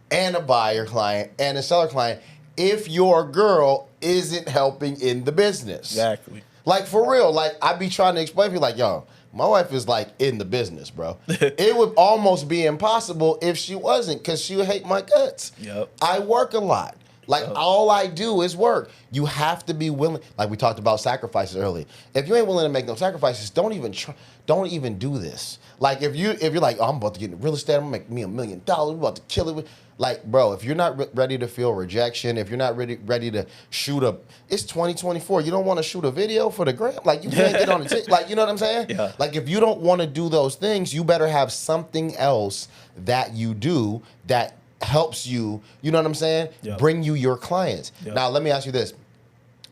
and a buyer client and a seller client if your girl isn't helping in the business. Exactly. Like, for real, like, I be trying to explain to you, like, yo, my wife is, like, in the business, bro. It would almost be impossible if she wasn't, because she would hate my guts. Yep. I work a lot. Like, all I do is work. You have to be willing. Like, we talked about sacrifices earlier. If you ain't willing to make no sacrifices, don't even do this. Like, if you're like, oh, I'm about to get into real estate, I'm gonna make me $1 million, we're about to kill it. Like, bro, if you're not ready to feel rejection, if you're not ready to shoot it's 2024. You don't want to shoot a video for the gram. Like, you can't get on the like, you know what I'm saying? Yeah. Like, if you don't want to do those things, you better have something else that you do that helps you, you know what I'm saying? Yep. Bring you your clients. Yep. Now, let me ask you this.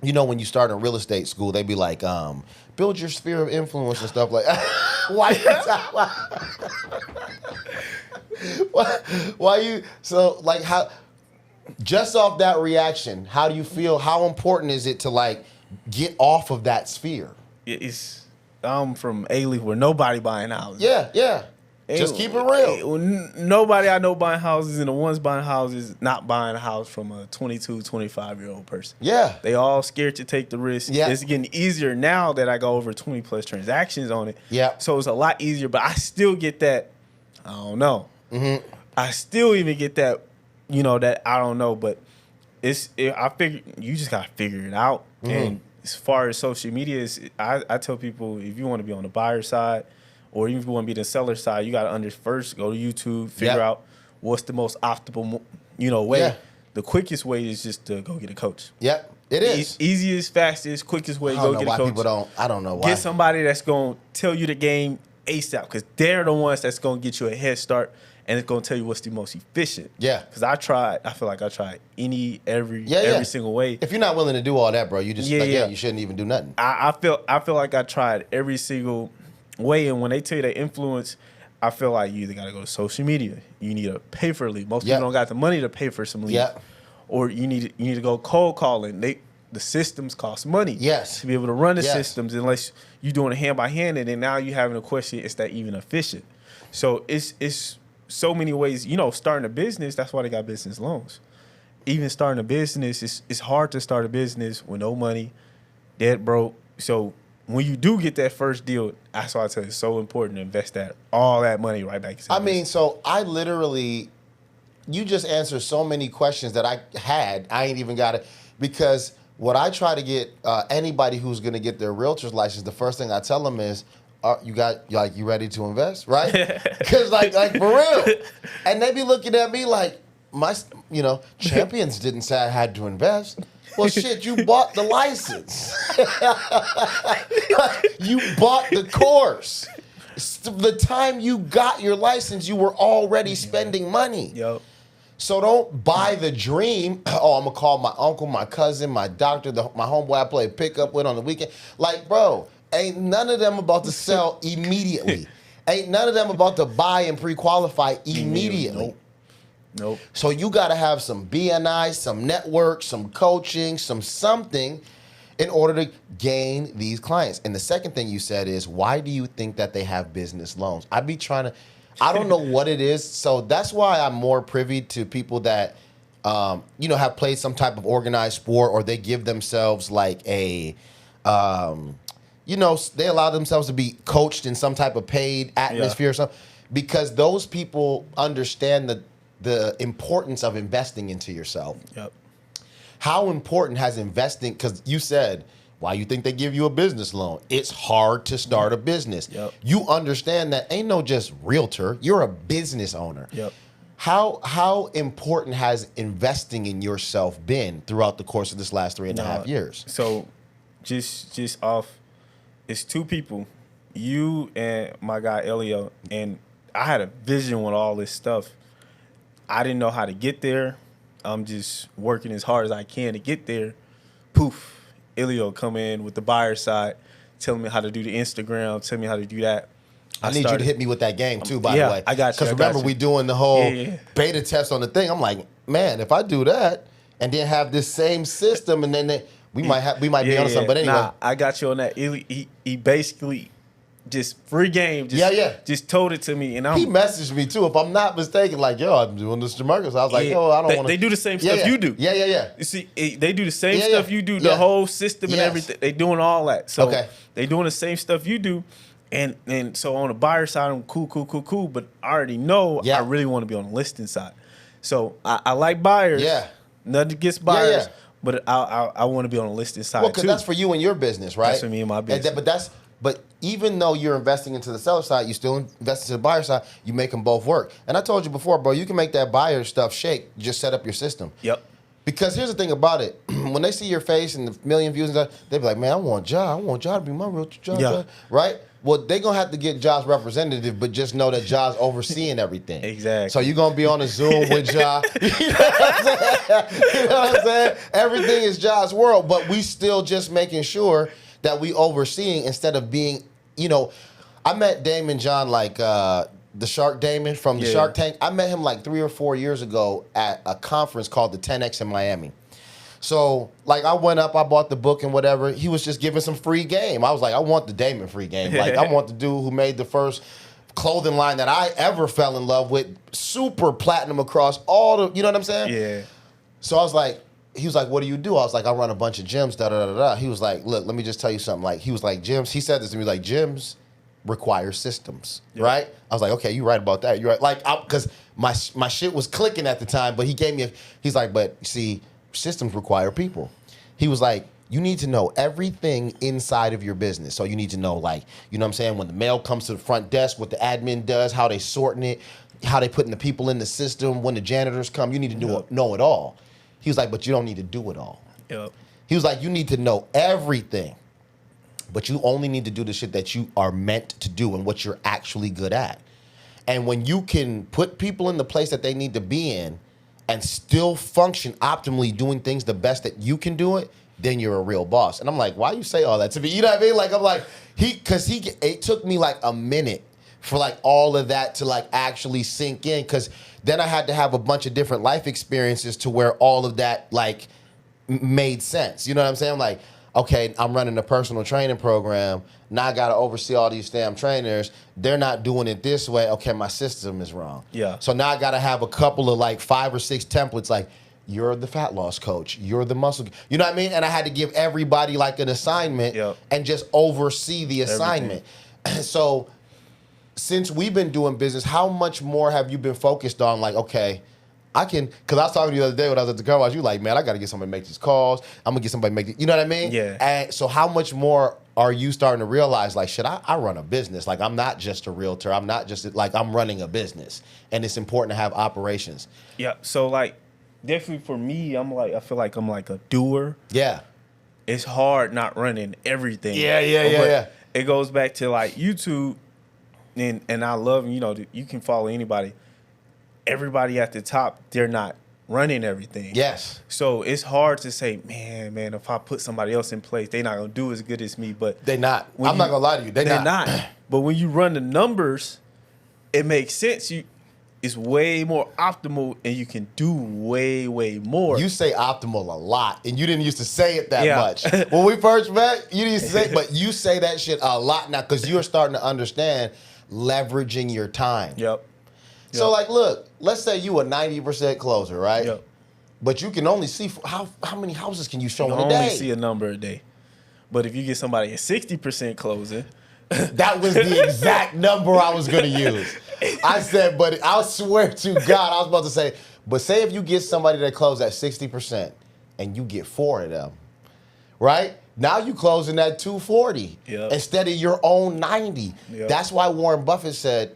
You know, when you start in real estate school, they be like, build your sphere of influence and stuff like why you, so, like, how, just off that reaction, how do you feel, how important is it to, like, get off of that sphere? I'm from A-Leaf where nobody buying houses. Yeah. Just keep it real. Nobody I know buying houses, and the ones buying houses not buying a house from a 22, 25-year-old person. Yeah. They all scared to take the risk. Yeah. It's getting easier now that I go over 20-plus transactions on it. Yeah. So it's a lot easier, but I still get that, I don't know. Mm-hmm. I still even get that, that I don't know, but I figure you just got to figure it out. Mm-hmm. And as far as social media, I tell people, if you want to be on the buyer side, or even if you want to be the seller side, you got to first go to YouTube, figure out what's the most optimal, way. Yeah. The quickest way is just to go get a coach. Yep, it is. Easiest, fastest, quickest way to go get a coach. I don't know why. Get somebody that's going to tell you the game ASAP, because they're the ones that's going to get you a head start, and it's going to tell you what's the most efficient. Yeah. Because I feel like I tried every single way. If you're not willing to do all that, bro, you just, you shouldn't even do nothing. I feel like I tried every single way, and when they tell you they influence, I feel like you either got to go to social media, you need to pay for a lead. Most people don't got the money to pay for some leads, or you need to go cold calling. The systems cost money, to be able to run the systems, unless you're doing it hand by hand, and then now you having a question, is that even efficient? So it's so many ways. Starting a business, that's why they got business loans. Even starting a business, it's hard to start a business with no money, dead broke. So when you do get that first deal, that's why I tell you it's so important to invest all that money right back into business. So I literally, you just answered so many questions that I had. I ain't even got it, because what I try to get anybody who's going to get their realtor's license, the first thing I tell them is, you ready to invest, right? Because like for real, and they be looking at me like champions didn't say I had to invest. Well, shit, you bought the license. You bought the course. The time you got your license, you were already spending money. Yep. So don't buy the dream. Oh, I'm going to call my uncle, my cousin, my doctor, my homeboy I play pickup with on the weekend. Like, bro, ain't none of them about to sell immediately. Ain't none of them about to buy and pre-qualify immediately. Nope. So you got to have some BNI, some network, some coaching, something in order to gain these clients. And the second thing you said is, why do you think that they have business loans? I don't know what it is. So that's why I'm more privy to people that, have played some type of organized sport, or they give themselves like they allow themselves to be coached in some type of paid atmosphere or something, because those people understand the importance of investing into yourself. Yep. How important has investing, because you said, why you think they give you a business loan? It's hard to start a business. Yep. You understand that ain't no just realtor, you're a business owner. Yep. How important has investing in yourself been throughout the course of this last 3.5 years? So just off, it's two people, you and my guy Elio, and I had a vision with all this stuff. I didn't know how to get there. I'm just working as hard as I can to get there. Poof, Ilio come in with the buyer side, telling me how to do the Instagram, telling me how to do that. I need you to hit me with that game too, by the way. I got you. Because remember, we doing the whole beta test on the thing. I'm like, man, if I do that and then have this same system, and then we might be on something. But anyway, nah, I got you on that. He basically just free game. Just told it to me, and he messaged me too, if I'm not mistaken. Like, yo, I'm doing this to Marcus. I was like, yo, I don't want to. They do the same stuff you do. Yeah. You see, they do the same stuff you do. The whole system and everything. They doing all that. So they doing the same stuff you do. And so on the buyer side, I'm cool. But I already know I really want to be on the listing side. So I like buyers. Yeah. Nothing against buyers. Yeah. But I want to be on the listing side because that's for you and your business, right? That's for me and my business. But even though you're investing into the seller side, you still invest into the buyer side. You make them both work. And I told you before, bro, you can make that buyer stuff shake. Just set up your system. Yep. Because here's the thing about it. When they see your face and the million views and stuff, they be like, man, I want Ja to be my real job. Yeah. Right? Well, they're going to have to get Ja's representative, but just know that Ja's overseeing everything. Exactly. So you're going to be on a Zoom with Ja. You know what I'm saying? Everything is Ja's world, but we still just making sure that we overseeing instead of being, I met Damon John, like the Shark Damon from the Shark Tank. I met him like 3 or 4 years ago at a conference called the 10X in Miami. So, like, I went up, I bought the book and whatever. He was just giving some free game. I was like, I want the Damon free game. Like, I want the dude who made the first clothing line that I ever fell in love with, super platinum across all the, you know what I'm saying? Yeah. So I was like, he was like, what do you do? I was like, I run a bunch of gyms, da-da-da-da. He was like, look, let me just tell you something. Like, he was like, gyms, he said this to me, like, gyms require systems, right? I was like, okay, you're right about that. You're right. Like, because my shit was clicking at the time, but he gave me he's like, but see, systems require people. He was like, you need to know everything inside of your business. So you need to know, like, you know what I'm saying, when the mail comes to the front desk, what the admin does, how they sorting it, how they putting the people in the system, when the janitors come, you need to know it all. He was like, but you don't need to do it all. Yep. He was like, you need to know everything, but you only need to do the shit that you are meant to do and what you're actually good at. And when you can put people in the place that they need to be in and still function optimally doing things the best that you can do it, then you're a real boss. And I'm like, why you say all that to me? You know what I mean? Like, I'm like, it took me like a minute for like all of that to like actually sink in, because then I had to have a bunch of different life experiences to where all of that like made sense. You know what I'm saying? I'm like, okay, I'm running a personal training program. Now I got to oversee all these damn trainers. They're not doing it this way. Okay, my system is wrong. Yeah. So now I got to have a couple of like 5 or 6 templates. Like, you're the fat loss coach. You're the muscle. You know what I mean? And I had to give everybody like an assignment and just oversee the assignment. So since we've been doing business, how much more have you been focused on like, okay, I can, because I was talking to you the other day when I was at the car wash, you like, man, I got to get somebody to make these calls. I'm going to get somebody to make you know what I mean? Yeah. And so how much more are you starting to realize, like, shit, I run a business. Like, I'm not just a realtor. I'm not just, like, I'm running a business. And it's important to have operations. Yeah. So, like, definitely for me, I feel like I'm like a doer. Yeah. It's hard not running everything. Yeah. It goes back to, like, YouTube. And I love, you can follow anybody. Everybody at the top, they're not running everything. Yes. So it's hard to say, man, if I put somebody else in place, they're not going to do as good as me. But they're not. I'm not going to lie to you. They're not. But when you run the numbers, it makes sense. It's way more optimal, and you can do way, way more. You say optimal a lot, and you didn't used to say it that much. When we first met, you didn't say, but you say that shit a lot now because you're starting to understand leveraging your time. Yep. So, like, look, let's say you a 90% closer, right? Yep. But you can only see how many houses can you show in a day? You only see a number a day. But if you get somebody at 60% closing, that was the exact number I was going to use. I said, but I swear to God, I was about to say, but say if you get somebody that closed at 60% and you get 4 of them, right? Now you closing at 240 instead of your own 90. Yep. That's why Warren Buffett said,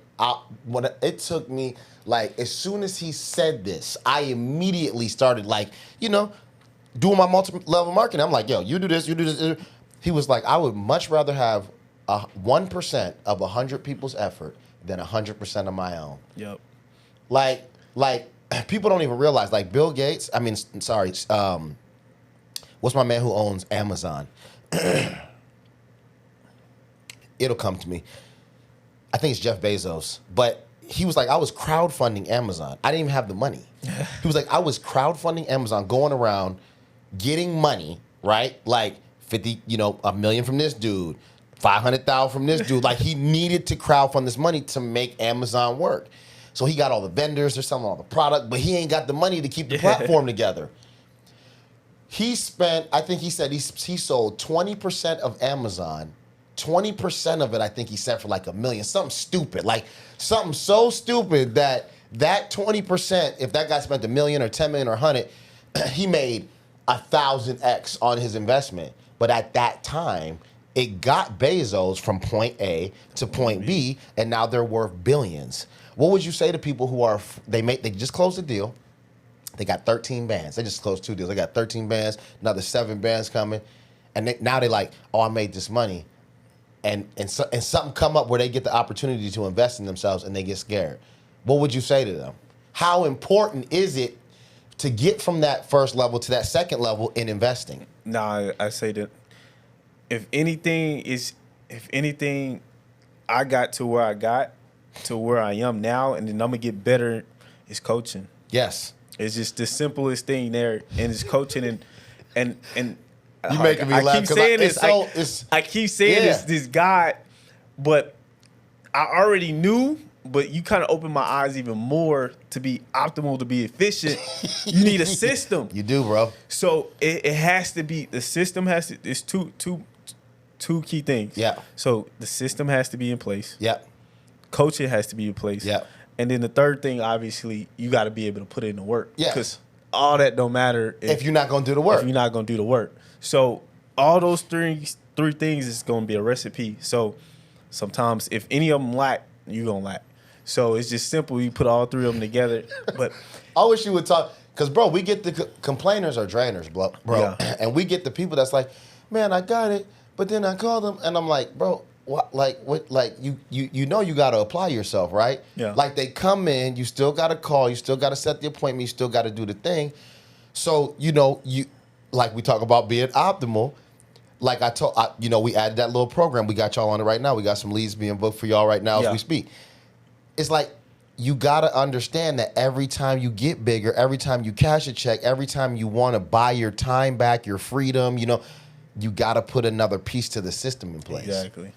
when it took me, like, as soon as he said this, I immediately started, like, doing my multi-level marketing. I'm like, yo, you do this, you do this. He was like, I would much rather have 1% of 100 people's effort than 100% of my own. Yep. Like people don't even realize, like Bill Gates. I mean, sorry, what's my man who owns Amazon? It'll come to me. I think it's Jeff Bezos, but he was like, I was crowdfunding Amazon. I didn't even have the money. He was like, I was crowdfunding Amazon, going around getting money, right? Like 50, $1 million from this dude, 500,000 from this dude. Like he needed to crowdfund this money to make Amazon work. So he got all the vendors, they're selling all the product, but he ain't got the money to keep the platform together. He spent, I think he said he sold 20% of Amazon. 20% of it, I think he said, for like $1 million. Something stupid. Like something so stupid that 20%, if that guy spent $1 million or 10 million or 100, he made 1,000x on his investment. But at that time, it got Bezos from point A to point B, and now they're worth billions. What would you say to people who are, they just closed a deal, they got 13 bands. They just closed 2 deals. They got 13 bands, another 7 bands coming, and now they're like, oh, I made this money. And something come up where they get the opportunity to invest in themselves and they get scared. What would you say to them? How important is it to get from that first level to that second level in investing? Nah, I say that if anything, I got to where I got to where I am now, and then I'm gonna get better. Is coaching. Yes, it's just the simplest thing there, and it's coaching and. You making me laugh. I keep saying this. I keep saying this guy, but I already knew. But you kind of opened my eyes even more to be optimal, to be efficient. You need a system. You do, bro. So it has to be, the system has to. It's two key things. Yeah. So the system has to be in place. Yep. Coaching has to be in place. Yep. And then the third thing, obviously, you got to be able to put in the work. Yeah. Because all that don't matter if you're not gonna do the work. If you're not gonna do the work. So all those three things is gonna be a recipe. So sometimes if any of them lack, you're gonna lack. So it's just simple. You put all 3 of them together. But I wish you would talk, because bro, we get the complainers or drainers, bro. Yeah. And we get the people that's like, man, I got it, but then I call them and I'm like, bro, what? Like you know you got to apply yourself, right? Yeah. Like they come in, you still got to call, you still got to set the appointment, you still got to do the thing. So you like we talk about being optimal. Like we added that little program. We got y'all on it right now. We got some leads being booked for y'all right now as we speak. It's like you got to understand that every time you get bigger, every time you cash a check, every time you want to buy your time back, your freedom, you got to put another piece to the system in place. Exactly.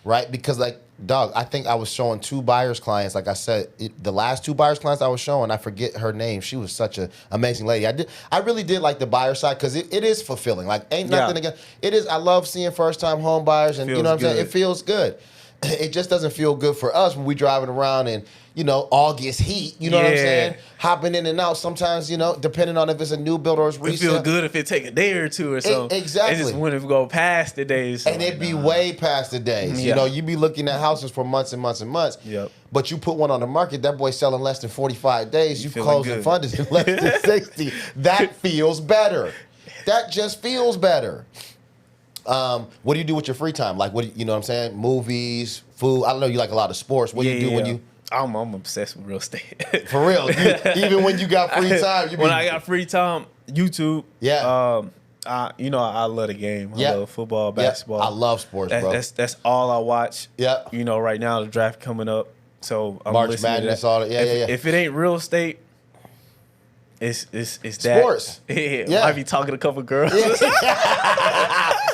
Right? Because like, dog, I think I was showing 2 buyers clients. Like I said, the last 2 buyers clients I was showing, I forget her name. She was such an amazing lady. I really did like the buyer side because it is fulfilling. Like ain't nothing against it. Is I love seeing first time home buyers, and you know what I'm saying? It feels good. It just doesn't feel good for us when we driving around in, August heat. You know what I'm saying? Hopping in and out sometimes, depending on if it's a new build or it's resale. It feel good if it take a day or 2 or something. Exactly. It just when it go past the days. And it be way past the days. You be looking at houses for months and months and months. Yep. But you put one on the market, that boy's selling less than 45 days. You close and funded in less than 60. That feels better. That just feels better. What do you do with your free time? Like, you know what I'm saying? Movies, food. I don't know. You like a lot of sports. What do you do when you? I'm obsessed with real estate. For real. Even when you got free time. I got free time, YouTube. Yeah. I love the game. I love football, basketball. I love sports, bro. That's all I watch. Yeah. Right now the draft coming up, so I'm March listening Madness, to that. all that. Yeah. If it ain't real estate, it's that sports. Yeah. Might be talking to a couple girls.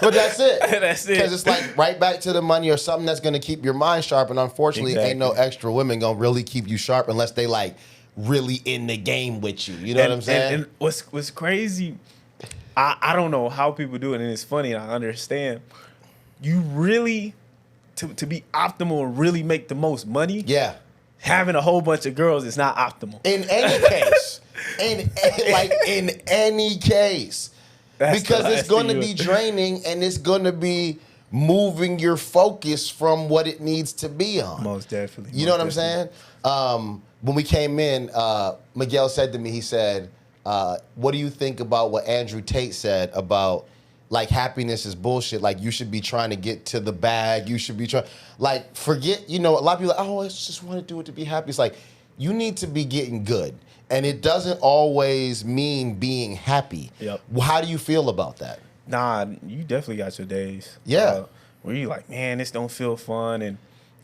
But that's it. That's it. Because it's like right back to the money or something that's going to keep your mind sharp. And unfortunately, ain't no extra women going to really keep you sharp unless they like really in the game with you. You know what I'm saying? And what's crazy, I don't know how people do it, and it's funny, and I understand. You really, to be optimal and really make the most money, having a whole bunch of girls is not optimal. In any case. in any case. Because it's going to be draining and it's going to be moving your focus from what it needs to be on. Most definitely. You know what I'm saying? When we came in, Miguel said to me, he said, what do you think about what Andrew Tate said about like happiness is bullshit. Like you should be trying to get to the bag. You should be trying, like forget, a lot of people are like, oh, I just want to do it to be happy. It's like, you need to be getting good. And it doesn't always mean being happy. Yep. How do you feel about that? Nah, you definitely got your days. Yeah. Where you like, man, this don't feel fun. And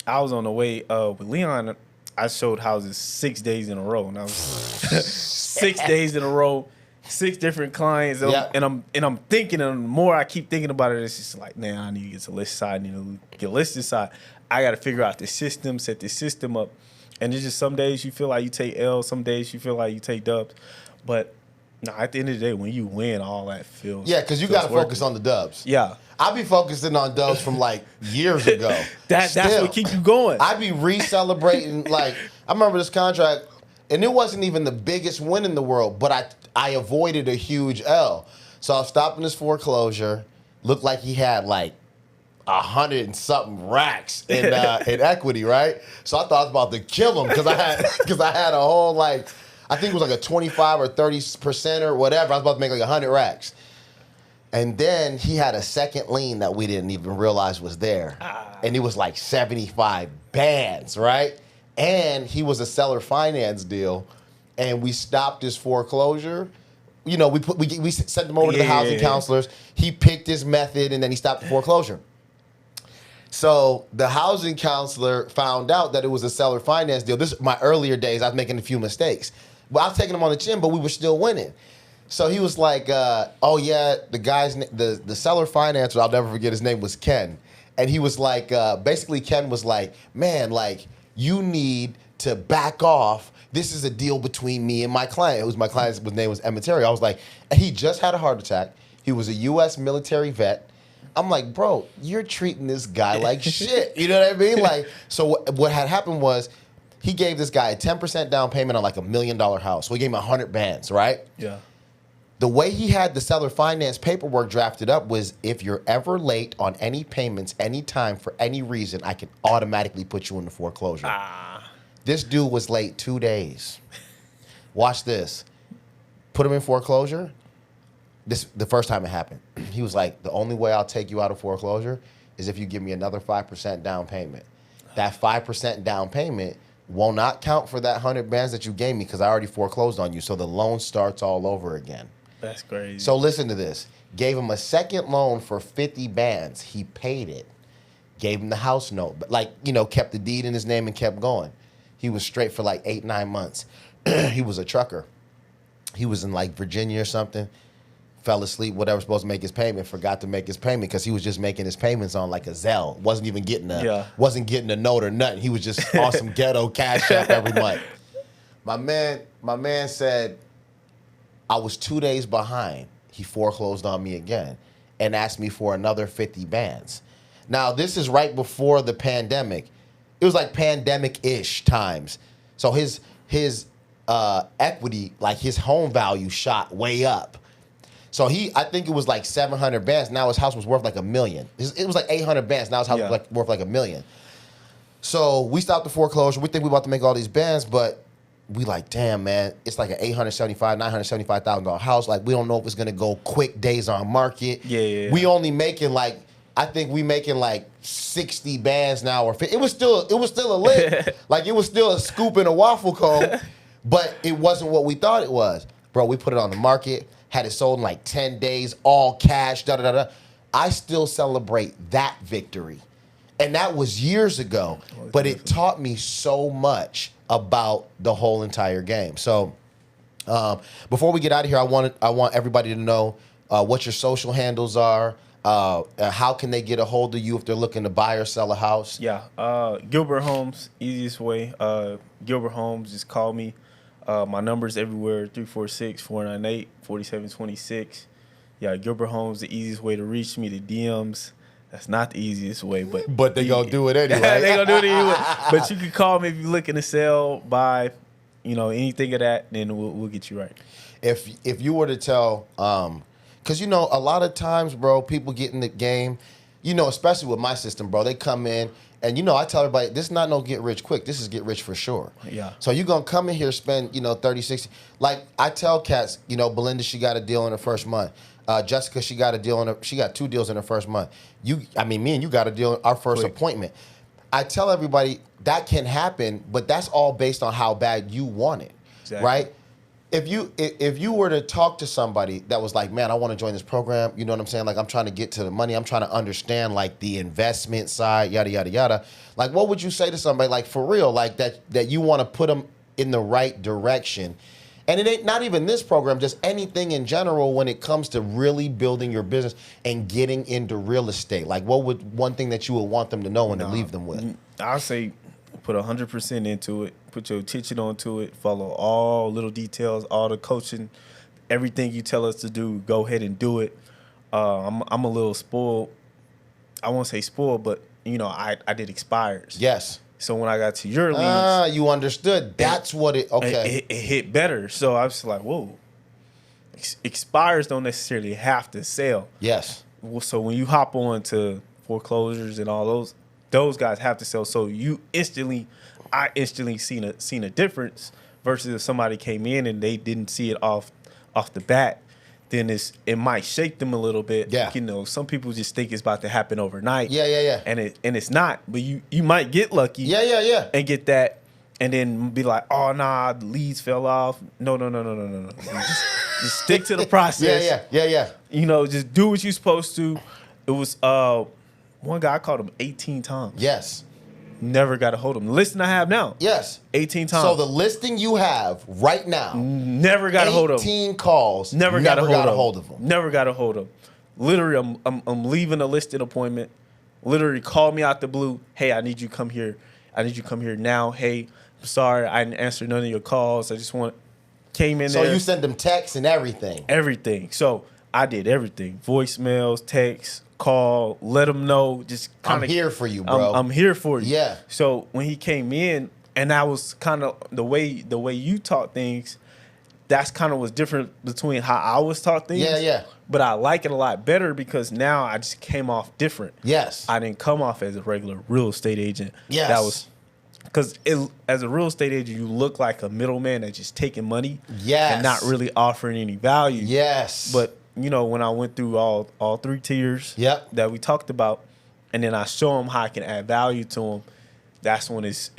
I was on the way with Leon. I showed houses 6 days in a row, and I was 6 days in a row, 6 different clients. And I'm thinking, and the more I keep thinking about it, it's just like, man, I need to get to list side, I need to get listed side. I got to figure out the system, set the system up. And it's just some days you feel like you take L's, some days you feel like you take dubs. But at the end of the day, when you win, all that feels. Yeah, because you got to focus on the dubs. Yeah. I be focusing on dubs from like years ago. That's what keeps you going. I be re-celebrating. Like, I remember this contract, and it wasn't even the biggest win in the world, but I avoided a huge L. So I was stopping this foreclosure. Looked like he had like 100 and something racks in equity, right? So I thought I was about to kill him because I had a whole like, I think it was like a 25 or 30% or whatever. I was about to make like 100 racks. And then he had a second lien that we didn't even realize was there. And it was like 75 bands, right? And he was a seller finance deal. And we stopped his foreclosure. You know, we sent him over to the housing counselors. He picked his method and then he stopped the foreclosure. So the housing counselor found out that it was a seller finance deal. This is my earlier days. I was making a few mistakes. But I was taking him on the chin, but we were still winning. So he was like, oh, yeah, the guy's the seller financer, I'll never forget his name, was Ken. And he was like, basically Ken was like, man, like, you need to back off. This is a deal between me and my client. It was my client's name was Emmett Terry. I was like, and he just had a heart attack. He was a U.S. military vet. I'm like, bro, you're treating this guy like shit. You know what I mean? Like, so what had happened was he gave this guy a 10% down payment on like $1 million house. So he gave him 100 bands, right? Yeah. The way he had the seller finance paperwork drafted up was, if you're ever late on any payments, anytime, for any reason, I can automatically put you into foreclosure. This dude was late 2 days. Watch this. Put him in foreclosure. This the first time it happened. He was like, the only way I'll take you out of foreclosure is if you give me another 5% down payment. That 5% down payment will not count for that 100 bands that you gave me because I already foreclosed on you. So the loan starts all over again. That's crazy. So listen to this. Gave him a second loan for 50 bands. He paid it. Gave him the house note. But like, you know, kept the deed in his name and kept going. He was straight for like 8-9 months. He was a trucker. He was in like Virginia or something. Fell asleep, whatever, supposed to make his payment, forgot to make his payment because he was just making his payments on like a Zelle. Wasn't even getting wasn't getting a note or nothing. He was just on some ghetto cash app every month. My man said, I was 2 days behind. He foreclosed on me again and asked me for another 50 bands. Now, this is right before the pandemic. It was like pandemic-ish times. So his equity, like his home value, shot way up. So I think it was like 700 bands. Now his house was worth like $1 million. It was like 800 bands. Now his house was like worth like $1 million. So we stopped the foreclosure. We think we're about to make all these bands, but we like, damn, man, it's like an $975,000 house. Like, we don't know if it's gonna go quick days on market. Yeah. We only making like, I think we making like 60 bands now, or 50. It was still a lick. Like, it was still a scoop in a waffle cone, but it wasn't what we thought it was. Bro, we put it on the market, had it sold in like 10 days, all cash, da-da-da-da. I still celebrate that victory. And that was years ago, but it taught me so much about the whole entire game. So before we get out of here, I want everybody to know what your social handles are. How can they get a hold of you if they're looking to buy or sell a house? Yeah, Gilbert Homes, easiest way. Gilbert Homes, just call me. My number's everywhere, 346-498-4726. Yeah, Gilbert Homes, the easiest way to reach me. The DMs, that's not the easiest way, but they gonna do it anyway. They gonna do it anyway. But you can call me if you're looking to sell, buy, anything of that, then we'll get you right. If you were to tell, because a lot of times, bro, people get in the game, especially with my system, bro, they come in and I tell everybody, this is not no get rich quick. This is get rich for sure. Yeah. So you're gonna come in here, spend 30, 60. Like I tell cats, Belinda, she got a deal in her first month. Jessica, she got a deal she got 2 deals in her first month. Me and you got a deal in our first appointment. I tell everybody that can happen, but that's all based on how bad you want it, right? If you were to talk to somebody that was like, man, I want to join this program, you know what I'm saying? Like, I'm trying to get to the money. I'm trying to understand like the investment side, yada, yada, yada. Like, what would you say to somebody like for real, like that you want to put them in the right direction? And it ain't not even this program, just anything in general when it comes to really building your business and getting into real estate. Like, what would one thing that you would want them to know and to leave them with? I'll say put 100% into it. Put your attention onto it. Follow all little details, all the coaching, everything you tell us to do. Go ahead and do it. I'm a little spoiled. I won't say spoiled, but you know, I did expires. Yes. So when I got to your leagues, you understood. That's what it. Okay. It hit better. So I was like, whoa. Expires don't necessarily have to sell. Yes. So when you hop on to foreclosures and all those guys have to sell. So I instantly seen a difference versus if somebody came in and they didn't see it off the bat, then it might shake them a little bit. Yeah. You know, some people just think it's about to happen overnight. Yeah. And it's not. But you might get lucky. Yeah. And get that and then be like, oh nah, the leads fell off. No. Just stick to the process. Yeah. You know, just do what you're supposed to. It was one guy, I called him 18 times. Yes. Never got a hold of him. The listing I have now. Yes. 18 times. So the listing you have right now. Never got a hold of him. 18 calls. Never got a hold of him. Never got a hold of him. Literally, I'm leaving a listed appointment. Literally called me out the blue. Hey, I need you to come here. I need you to come here now. Hey, I'm sorry, I didn't answer none of your calls. I just came in there. So you sent them texts and everything. Everything. So I did everything. Voicemails, texts, call, let them know. Just kind of. I'm here for you, bro. I'm here for you. Yeah. So when he came in, and that was kind of the way you taught things. That's kind of was different between how I was taught things. Yeah. But I like it a lot better because now I just came off different. Yes. I didn't come off as a regular real estate agent. Yes. That was because as a real estate agent, you look like a middleman that's just taking money. Yes. And not really offering any value. Yes. But you know, when I went through all three tiers that we talked about, and then I show them how I can add value to them, that's when it's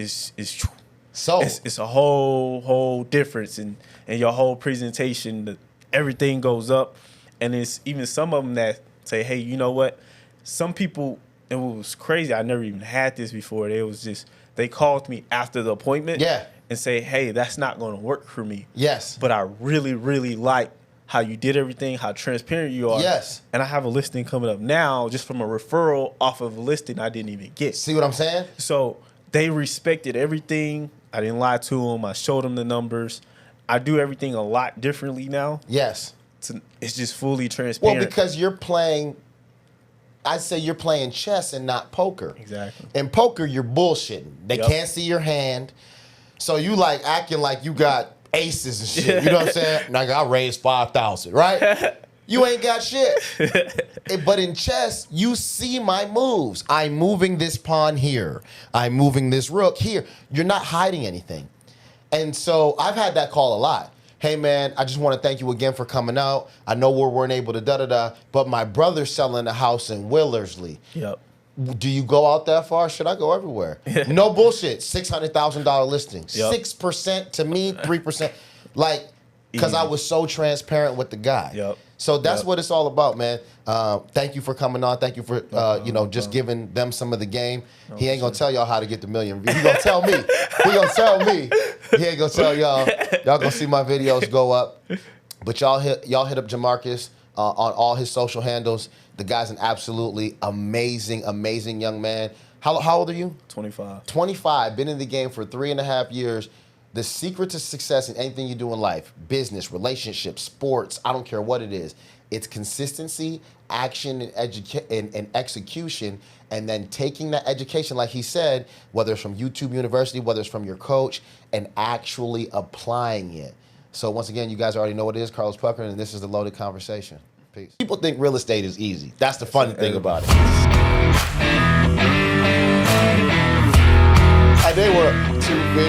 a whole difference in your whole presentation. Everything goes up, and it's even some of them that say, hey, you know what? Some people, it was crazy. I never even had this before. They called me after the appointment and say, hey, that's not going to work for me. Yes. But I really, really like how you did everything, how transparent you are. Yes. And I have a listing coming up now just from a referral off of a listing I didn't even get. See what I'm saying? So they respected everything. I didn't lie to them. I showed them the numbers. I do everything a lot differently now. Yes. It's just fully transparent. Well, because you're playing, I'd say you're playing chess and not poker. Exactly. In poker, you're bullshitting. They can't see your hand. So you like acting like you got aces and shit. You know what I'm saying? Like, I raised 5,000, right? You ain't got shit. But in chess, you see my moves. I'm moving this pawn here. I'm moving this rook here. You're not hiding anything. And so I've had that call a lot. Hey, man, I just want to thank you again for coming out. I know we weren't able to da-da-da, but my brother's selling a house in Willersley. Yep. Do you go out that far? Should I go everywhere? No bullshit. $600,000 listing. 6% to me, 3%. Like, because I was so transparent with the guy. Yep. So that's what it's all about, man. Thank you for coming on. Thank you for just giving them some of the game. He ain't gonna tell y'all how to get the million views. He gonna tell me. He gonna tell me. He ain't gonna tell y'all. Y'all gonna see my videos go up. But y'all hit up Jamarcus on all his social handles. The guy's an absolutely amazing, amazing young man. How old are you? 25. 25. Been in the game for 3.5 years. The secret to success in anything you do in life, business, relationships, sports, I don't care what it is, it's consistency, action, and execution, and then taking that education, like he said, whether it's from YouTube University, whether it's from your coach, and actually applying it. So once again, you guys already know what it is, Carlos Pucker, and this is the Loaded Conversation. Peace. People think real estate is easy. That's the funny thing about it. And they were too big.